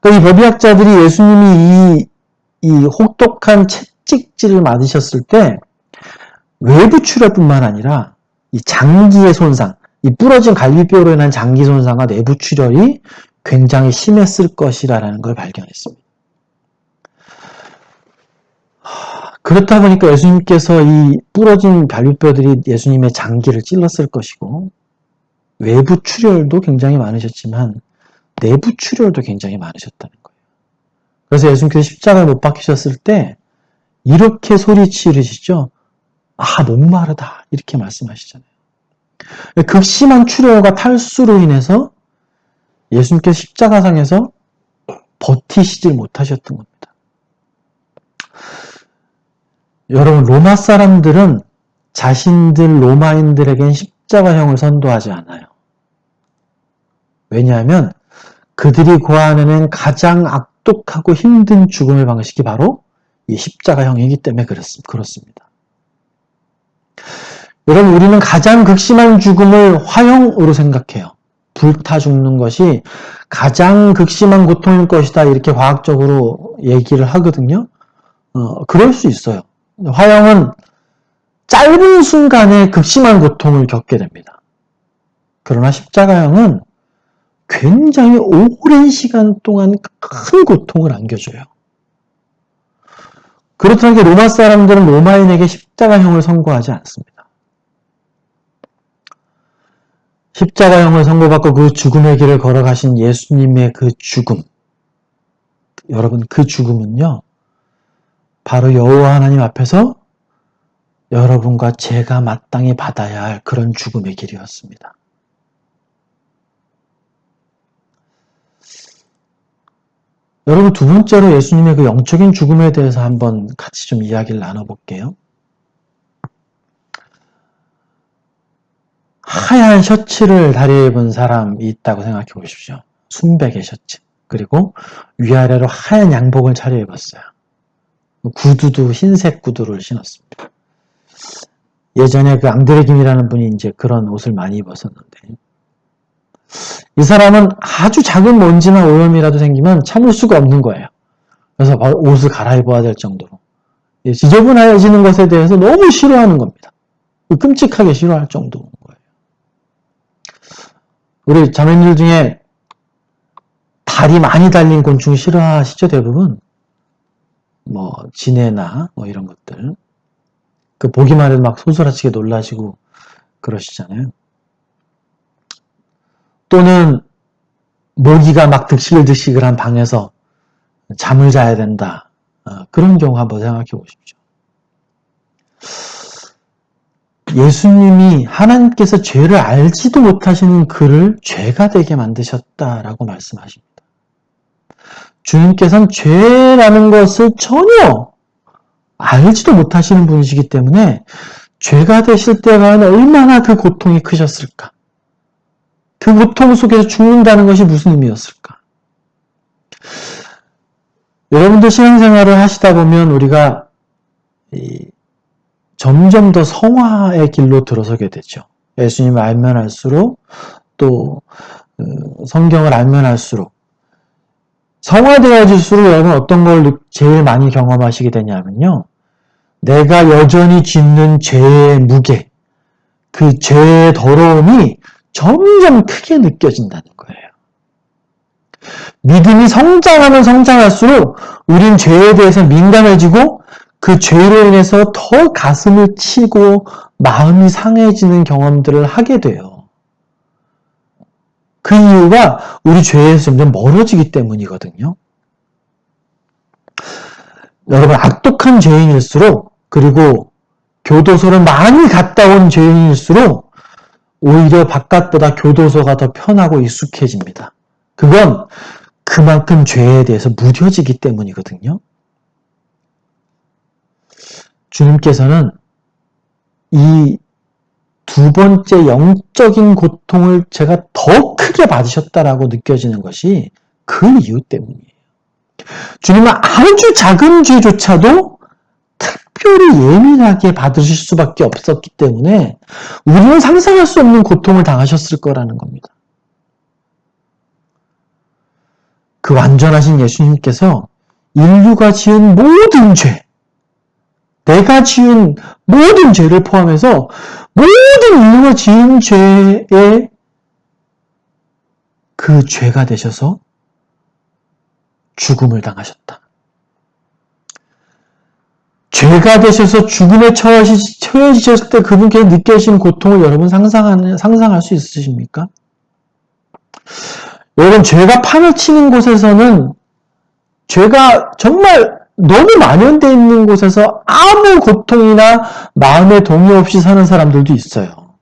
그러니까 이 법의학자들이 예수님이 이 혹독한 채찍질을 맞으셨을 때 외부 출혈뿐만 아니라 이 장기의 손상, 이 부러진 갈비뼈로 인한 장기 손상과 내부 출혈이 굉장히 심했을 것이라는 걸 발견했습니다. 그렇다 보니까 예수님께서 이 부러진 갈비뼈들이 예수님의 장기를 찔렀을 것이고, 외부 출혈도 굉장히 많으셨지만 내부 출혈도 굉장히 많으셨다는 거예요. 그래서 예수님께서 십자가에 못 박히셨을 때 이렇게 소리 지르시죠. 아, 목마르다, 이렇게 말씀하시잖아요. 극심한 출혈과 탈수로 인해서 예수님께서 십자가상에서 버티시질 못하셨던 겁니다. 여러분, 로마 사람들은 자신들 로마인들에겐 십자가형을 선도하지 않아요. 왜냐하면 그들이 고하는 가장 악독하고 힘든 죽음의 방식이 바로 이 십자가형이기 때문에 그렇습니다. 여러분, 우리는 가장 극심한 죽음을 화형으로 생각해요. 불타 죽는 것이 가장 극심한 고통일 것이다, 이렇게 과학적으로 얘기를 하거든요. 그럴 수 있어요. 화형은 짧은 순간에 극심한 고통을 겪게 됩니다. 그러나 십자가형은 굉장히 오랜 시간 동안 큰 고통을 안겨줘요. 그렇다는 게 로마 사람들은 로마인에게 십자가형을 선고하지 않습니다. 십자가형을 선고받고 그 죽음의 길을 걸어가신 예수님의 그 죽음, 여러분, 그 죽음은요, 바로 여호와 하나님 앞에서 여러분과 제가 마땅히 받아야 할 그런 죽음의 길이었습니다. 여러분, 두 번째로 예수님의 그 영적인 죽음에 대해서 한번 같이 좀 이야기를 나눠볼게요. 하얀 셔츠를 다리에 입은 사람이 있다고 생각해 보십시오. 순백의 셔츠. 그리고 위아래로 하얀 양복을 차려입었어요. 구두도 흰색 구두를 신었습니다. 예전에 그 앙드레 김이라는 분이 이제 그런 옷을 많이 입었었는데, 이 사람은 아주 작은 먼지나 오염이라도 생기면 참을 수가 없는 거예요. 그래서 옷을 갈아입어야 될 정도로 지저분해지는 것에 대해서 너무 싫어하는 겁니다. 끔찍하게 싫어할 정도인 거예요. 우리 자매님들 중에 다리 많이 달린 곤충 싫어하시죠? 대부분 뭐 지네나 뭐 이런 것들, 그 보기만 해도 막 소스라치게 놀라시고 그러시잖아요. 또는 모기가 막 득실득실한 방에서 잠을 자야 된다, 그런 경우 한번 생각해 보십시오. 예수님이 하나님께서 죄를 알지도 못하시는 그를 죄가 되게 만드셨다라고 말씀하십니다. 주님께서는 죄라는 것을 전혀 알지도 못하시는 분이시기 때문에 죄가 되실 때가 얼마나 그 고통이 크셨을까? 그 고통 속에서 죽는다는 것이 무슨 의미였을까? 여러분들 신앙생활을 하시다 보면 우리가 점점 더 성화의 길로 들어서게 되죠. 예수님을 알면 알수록, 또 성경을 알면 알수록 성화되어질수록 여러분 어떤 걸 제일 많이 경험하시게 되냐면요, 내가 여전히 짓는 죄의 무게, 그 죄의 더러움이 점점 크게 느껴진다는 거예요. 믿음이 성장하면 성장할수록 우린 죄에 대해서 민감해지고 그 죄로 인해서 더 가슴을 치고 마음이 상해지는 경험들을 하게 돼요. 그 이유가 우리 죄에서 점점 멀어지기 때문이거든요. 여러분, 악독한 죄인일수록, 그리고 교도소를 많이 갔다 온 죄인일수록 오히려 바깥보다 교도소가 더 편하고 익숙해집니다. 그건 그만큼 죄에 대해서 무뎌지기 때문이거든요. 주님께서는 이 두 번째 영적인 고통을 제가 더 크게 받으셨다라고 느껴지는 것이 그 이유 때문이에요. 주님은 아주 작은 죄조차도 특별히 예민하게 받으실 수밖에 없었기 때문에 우리는 상상할 수 없는 고통을 당하셨을 거라는 겁니다. 그 완전하신 예수님께서 인류가 지은 모든 죄, 내가 지은 모든 죄를 포함해서 모든 인류가 지은 죄에 그 죄가 되셔서 죽음을 당하셨다. 죄가 되셔서 죽음에 처해지셨을 때 그분께서 느끼신 고통을 여러분 상상할 수 있으십니까? 여러분, 죄가 판을 치는 곳에서는 죄가 정말 너무 만연되어 있는 곳에서 아무 고통이나 마음의 동요 없이 사는 사람들도 있어요.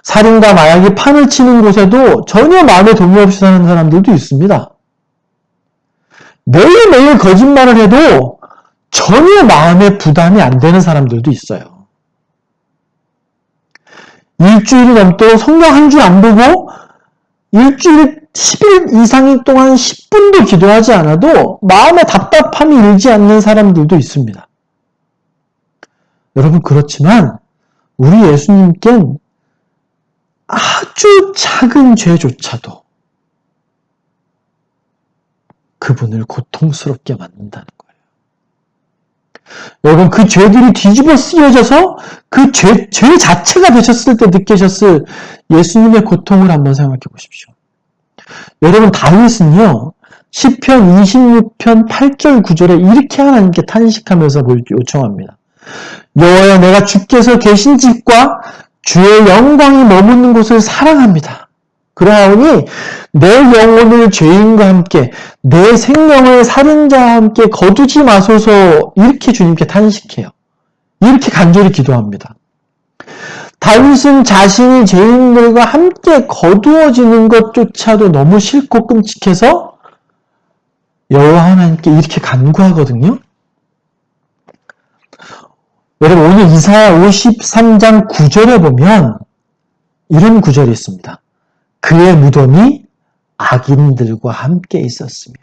살인과 마약이 판을 치는 곳에도 전혀 마음의 동요 없이 사는 사람들도 있습니다. 매일매일 거짓말을 해도 전혀 마음의 부담이 안 되는 사람들도 있어요. 일주일이 넘도록 성경 한 줄 안 보고 일주일에 10일 이상 동안 10분도 기도하지 않아도 마음에 답답함이 일지 않는 사람들도 있습니다. 여러분, 그렇지만 우리 예수님께는 아주 작은 죄조차도 그분을 고통스럽게 만든다는 거예요. 여러분, 그 죄들이 뒤집어 쓰여져서 그 죄 자체가 되셨을 때 느끼셨을 예수님의 고통을 한번 생각해 보십시오. 여러분, 다윗은요, 시편 26편 8절 9절에 이렇게 하나님께 탄식하면서 요청합니다. 여호와여, 내가 주께서 계신 집과 주의 영광이 머무는 곳을 사랑합니다. 그러하오니 내 영혼을 죄인과 함께 내 생명을 살인자와 함께 거두지 마소서. 이렇게 주님께 탄식해요. 이렇게 간절히 기도합니다. 다윗은 자신이 죄인들과 함께 거두어지는 것조차도 너무 싫고 끔찍해서 여호와 하나님께 이렇게 간구하거든요. 여러분, 오늘 이사야 53장 9절에 보면 이런 구절이 있습니다. 그의 무덤이 악인들과 함께 있었으며.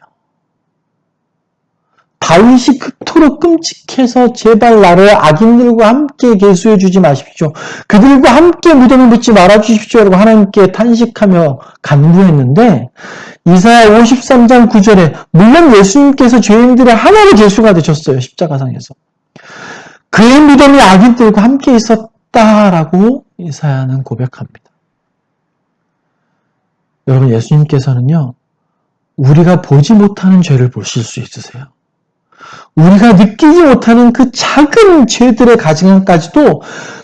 다윗이 그토록 끔찍해서 제발 나를 악인들과 함께 계수해 주지 마십시오. 그들과 함께 무덤을 묻지 말아 주십시오라고 하나님께 탄식하며 간구했는데 이사야 53장 9절에 물론 예수님께서 죄인들의 하나로 계수가 되셨어요. 십자가상에서. 그의 무덤이 악인들과 함께 있었다라고 이사야는 고백합니다. 여러분, 예수님께서는요, 우리가 보지 못하는 죄를 보실 수 있으세요. 우리가 느끼지 못하는 그 작은 죄들의 가증함까지도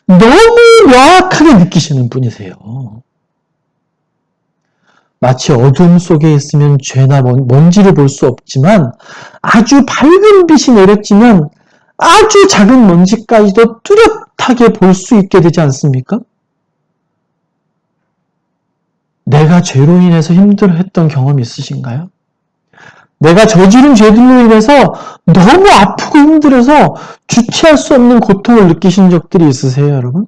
너무 명확하게 느끼시는 분이세요. 마치 어둠 속에 있으면 죄나 먼지를 볼 수 없지만 아주 밝은 빛이 내려지면 아주 작은 먼지까지도 뚜렷하게 볼 수 있게 되지 않습니까? 내가 죄로 인해서 힘들어했던 경험 있으신가요? 내가 저지른 죄들로 인해서 너무 아프고 힘들어서 주체할 수 없는 고통을 느끼신 적들이 있으세요, 여러분?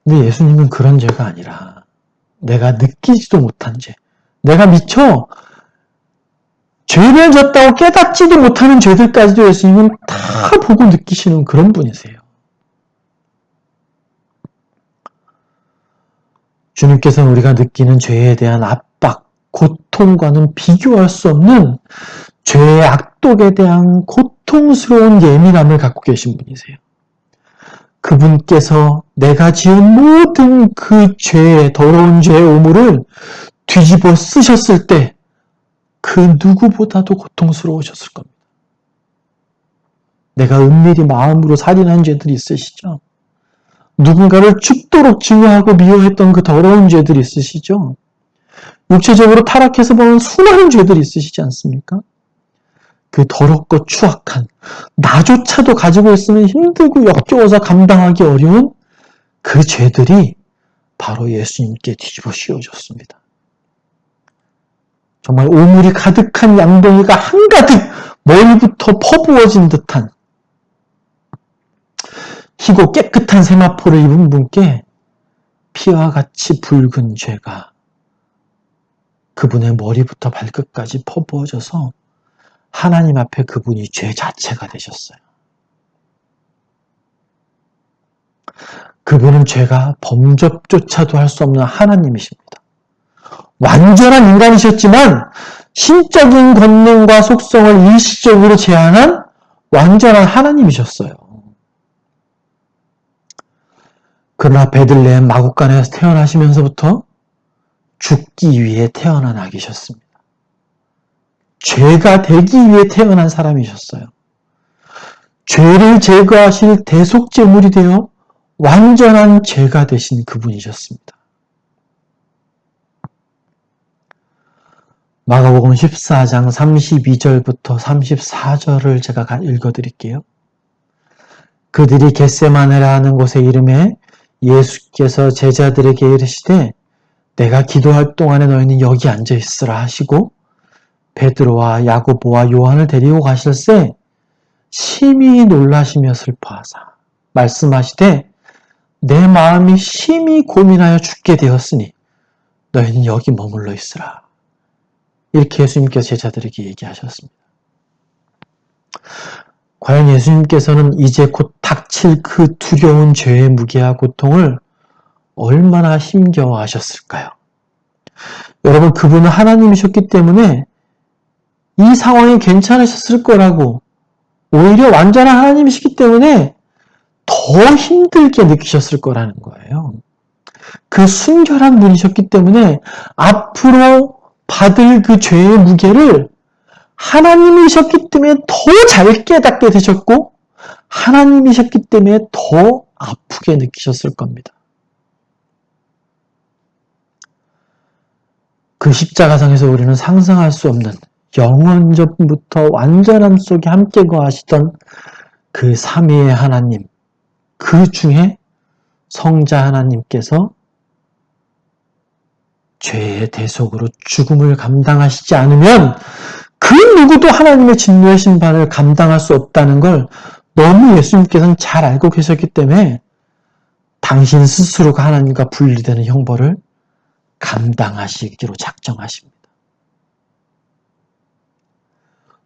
근데 예수님은 그런 죄가 아니라 내가 느끼지도 못한 죄, 내가 미처 죄를 졌다고 깨닫지도 못하는 죄들까지도 예수님은 다 보고 느끼시는 그런 분이세요. 주님께서는 우리가 느끼는 죄에 대한 압박, 고통과는 비교할 수 없는 죄의 악독에 대한 고통스러운 예민함을 갖고 계신 분이세요. 그분께서 내가 지은 모든 그 죄의, 더러운 죄의 오물을 뒤집어 쓰셨을 때 그 누구보다도 고통스러우셨을 겁니다. 내가 은밀히 마음으로 살인한 죄들이 있으시죠? 누군가를 죽도록 증오하고 미워했던 그 더러운 죄들이 있으시죠? 육체적으로 타락해서 보는 수많은 죄들이 있으시지 않습니까? 그 더럽고 추악한, 나조차도 가지고 있으면 힘들고 역겨워서 감당하기 어려운 그 죄들이 바로 예수님께 뒤집어 씌워졌습니다. 정말 오물이 가득한 양동이가 한가득 머리부터 퍼부어진 듯한 희고 깨끗한 세마포를 입은 분께 피와 같이 붉은 죄가 그분의 머리부터 발끝까지 퍼부어져서 하나님 앞에 그분이 죄 자체가 되셨어요. 그분은 죄가 범접조차도 할 수 없는 하나님이십니다. 완전한 인간이셨지만 신적인 권능과 속성을 일시적으로 제한한 완전한 하나님이셨어요. 그러나 베들레헴 마구간에서 태어나시면서부터 죽기 위해 태어난 아기셨습니다. 죄가 되기 위해 태어난 사람이셨어요. 죄를 제거하실 대속제물이 되어 완전한 죄가 되신 그분이셨습니다. 마가복음 14장 32절부터 34절을 제가 읽어드릴게요. 그들이 겟세마네라 하는 곳에 이름에 예수께서 제자들에게 이르시되 내가 기도할 동안에 너희는 여기 앉아 있으라 하시고 베드로와 야고보와 요한을 데리고 가실새 심히 놀라시며 슬퍼하사 말씀하시되 내 마음이 심히 고민하여 죽게 되었으니 너희는 여기 머물러 있으라. 이렇게 예수님께서 제자들에게 얘기하셨습니다. 과연 예수님께서는 이제 곧 닥칠 그 두려운 죄의 무게와 고통을 얼마나 힘겨워하셨을까요? 여러분, 그분은 하나님이셨기 때문에 이 상황이 괜찮으셨을 거라고, 오히려 완전한 하나님이시기 때문에 더 힘들게 느끼셨을 거라는 거예요. 그 순결한 분이셨기 때문에 앞으로 받을 그 죄의 무게를 하나님이셨기 때문에 더 잘 깨닫게 되셨고 하나님이셨기 때문에 더 아프게 느끼셨을 겁니다. 그 십자가상에서 우리는 상상할 수 없는 영원전부터 완전함 속에 함께 거하시던 그 삼위의 하나님, 그 중에 성자 하나님께서 죄의 대속으로 죽음을 감당하시지 않으면 그 누구도 하나님의 진노의 심판을 감당할 수 없다는 걸 너무 예수님께서는 잘 알고 계셨기 때문에 당신 스스로가 하나님과 분리되는 형벌을 감당하시기로 작정하십니다.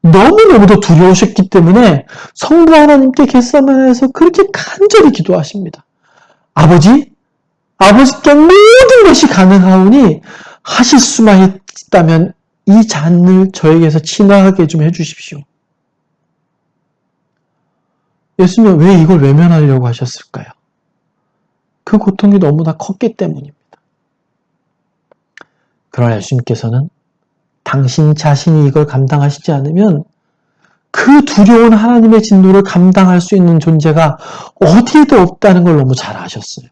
너무너무도 두려우셨기 때문에 성부 하나님께 겟세마네에서 그렇게 간절히 기도하십니다. 아버지께 모든 것이 가능하오니 하실 수만 있다면 이 잔을 저에게서 지나가게 좀 해주십시오. 예수님은 왜 이걸 외면하려고 하셨을까요? 그 고통이 너무나 컸기 때문입니다. 그러나 예수님께서는 당신 자신이 이걸 감당하시지 않으면 그 두려운 하나님의 진노를 감당할 수 있는 존재가 어디에도 없다는 걸 너무 잘 아셨어요.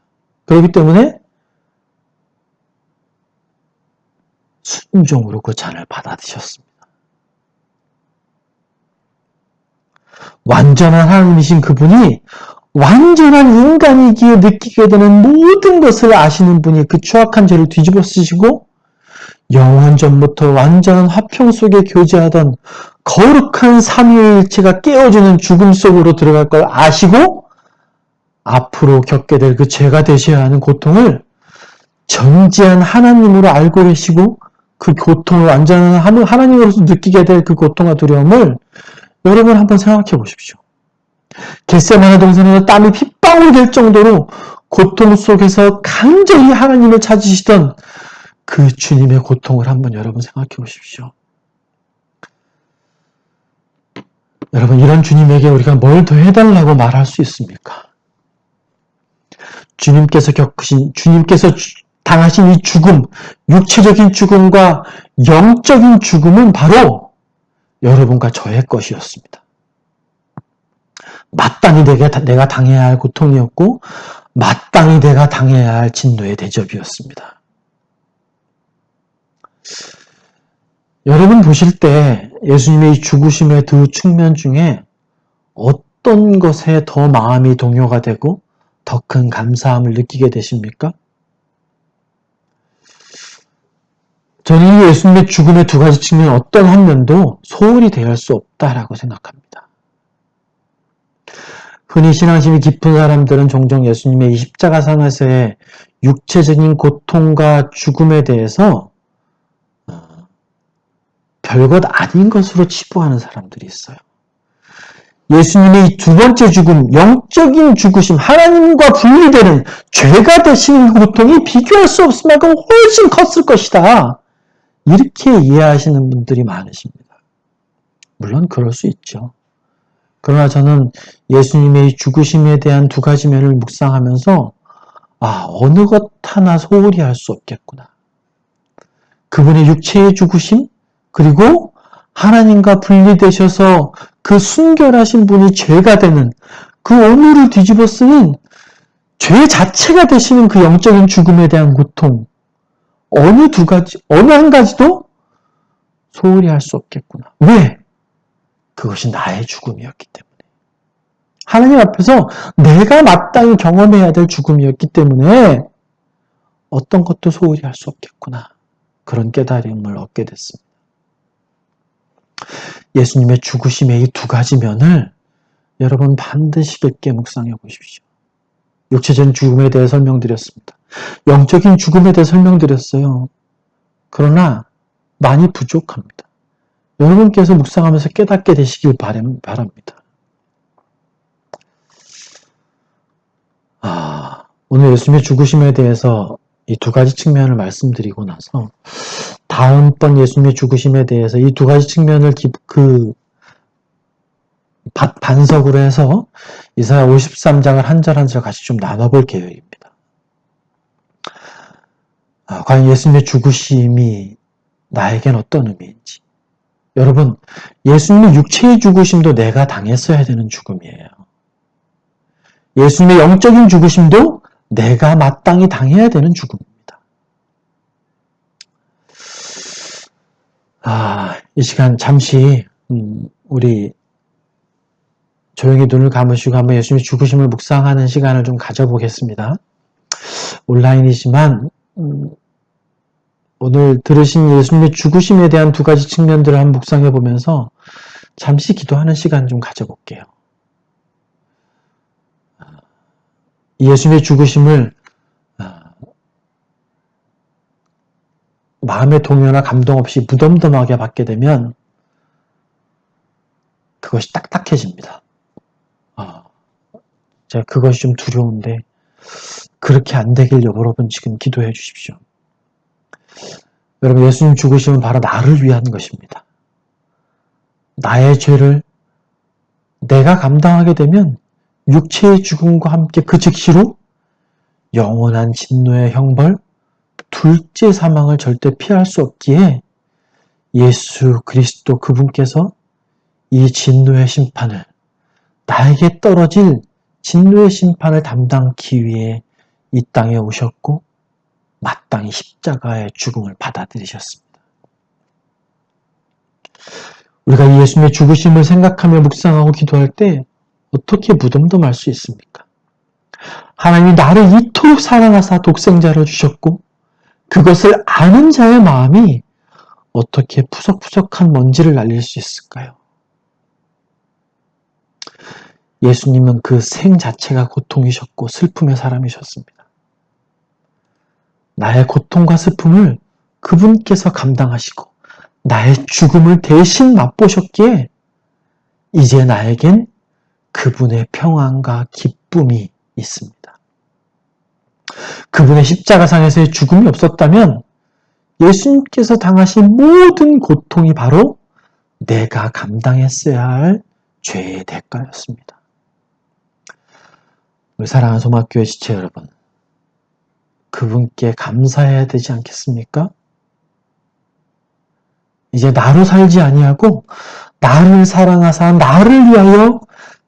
그렇기 때문에 순종으로 그 잔을 받아드셨습니다. 완전한 하나님이신 그분이 완전한 인간이기에 느끼게 되는 모든 것을 아시는 분이 그 추악한 죄를 뒤집어 쓰시고 영원 전부터 완전한 화평 속에 교제하던 거룩한 삼위일체가 깨어지는 죽음 속으로 들어갈 걸 아시고 앞으로 겪게 될 그 죄가 되셔야 하는 고통을 전지한 하나님으로 알고 계시고 그 고통을 완전한 하나님으로서 느끼게 될 그 고통과 두려움을 여러분 한번 생각해 보십시오. 겟세마네 동산에서 땀이 핏방울이 될 정도로 고통 속에서 간절히 하나님을 찾으시던 그 주님의 고통을 한번 여러분 생각해 보십시오. 여러분, 이런 주님에게 우리가 뭘 더 해달라고 말할 수 있습니까? 주님께서 당하신 이 죽음, 육체적인 죽음과 영적인 죽음은 바로 여러분과 저의 것이었습니다. 마땅히 내가 당해야 할 고통이었고 마땅히 내가 당해야 할 진노의 대접이었습니다. 여러분 보실 때 예수님의 이 죽으심의 두 측면 중에 어떤 것에 더 마음이 동요가 되고 더 큰 감사함을 느끼게 되십니까? 저는 이 예수님의 죽음의 두 가지 측면 어떤 한 면도 소홀히 대할 수 없다라고 생각합니다. 흔히 신앙심이 깊은 사람들은 종종 예수님의 이 십자가상에서의 육체적인 고통과 죽음에 대해서 별것 아닌 것으로 치부하는 사람들이 있어요. 예수님의 이 두 번째 죽음, 영적인 죽으심, 하나님과 분리되는 죄가 되시는 고통이 비교할 수 없을 만큼 훨씬 컸을 것이다. 이렇게 이해하시는 분들이 많으십니다. 물론 그럴 수 있죠. 그러나 저는 예수님의 죽으심에 대한 두 가지 면을 묵상하면서 어느 것 하나 소홀히 할 수 없겠구나. 그분의 육체의 죽으심, 그리고 하나님과 분리되셔서 그 순결하신 분이 죄가 되는 그 오물을 뒤집어 쓰는 죄 자체가 되시는 그 영적인 죽음에 대한 고통, 어느 한 가지도 소홀히 할 수 없겠구나. 왜? 그것이 나의 죽음이었기 때문에. 하나님 앞에서 내가 마땅히 경험해야 될 죽음이었기 때문에 어떤 것도 소홀히 할 수 없겠구나. 그런 깨달음을 얻게 됐습니다. 예수님의 죽으심의 이 두 가지 면을 여러분 반드시 깊게 묵상해 보십시오. 육체적인 죽음에 대해 설명드렸습니다. 영적인 죽음에 대해 설명드렸어요. 그러나 많이 부족합니다. 여러분께서 묵상하면서 깨닫게 되시길 바랍니다. 오늘 예수님의 죽으심에 대해서 이 두 가지 측면을 말씀드리고 나서 다음번 예수님의 죽으심에 대해서 이 두 가지 측면을 반석으로 해서 이사야 53장을 한 절 한 절 같이 좀 나눠볼 계획입니다. 과연 예수님의 죽으심이 나에겐 어떤 의미인지. 여러분, 예수님의 육체의 죽으심도 내가 당했어야 되는 죽음이에요. 예수님의 영적인 죽으심도 내가 마땅히 당해야 되는 죽음입니다. 이 시간 잠시 우리 조용히 눈을 감으시고 한번 예수님의 죽으심을 묵상하는 시간을 좀 가져보겠습니다. 온라인이지만 오늘 들으신 예수님의 죽으심에 대한 두 가지 측면들을 한번 묵상해 보면서 잠시 기도하는 시간 좀 가져볼게요. 예수님의 죽으심을 마음의 동요나 감동 없이 무덤덤하게 받게 되면 그것이 딱딱해집니다. 제가 그것이 좀 두려운데 그렇게 안 되길 여러분 지금 기도해 주십시오. 여러분, 예수님 죽으심은 바로 나를 위한 것입니다. 나의 죄를 내가 감당하게 되면 육체의 죽음과 함께 그 즉시로 영원한 진노의 형벌, 둘째 사망을 절대 피할 수 없기에 예수 그리스도 그분께서 이 진노의 심판을, 나에게 떨어질 진노의 심판을 담당하기 위해 이 땅에 오셨고 마땅히 십자가의 죽음을 받아들이셨습니다. 우리가 예수님의 죽으심을 생각하며 묵상하고 기도할 때 어떻게 무덤덤할 수 있습니까? 하나님이 나를 이토록 사랑하사 독생자를 주셨고 그것을 아는 자의 마음이 어떻게 푸석푸석한 먼지를 날릴 수 있을까요? 예수님은 그 생 자체가 고통이셨고 슬픔의 사람이셨습니다. 나의 고통과 슬픔을 그분께서 감당하시고 나의 죽음을 대신 맛보셨기에 이제 나에겐 그분의 평안과 기쁨이 있습니다. 그분의 십자가상에서의 죽음이 없었다면 예수님께서 당하신 모든 고통이 바로 내가 감당했어야 할 죄의 대가였습니다. 우리 사랑하는 소망교회 지체 여러분, 그분께 감사해야 되지 않겠습니까? 이제 나로 살지 아니하고 나를 사랑하사 나를 위하여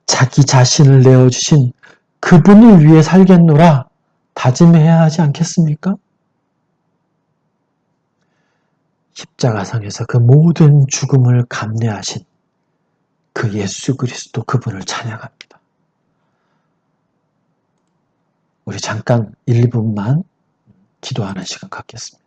자기 자신을 내어주신 그분을 위해 살겠노라 다짐해야 하지 않겠습니까? 십자가상에서 그 모든 죽음을 감내하신 그 예수 그리스도 그분을 찬양합니다. 우리 잠깐 1, 2분만 기도하는 시간 갖겠습니다.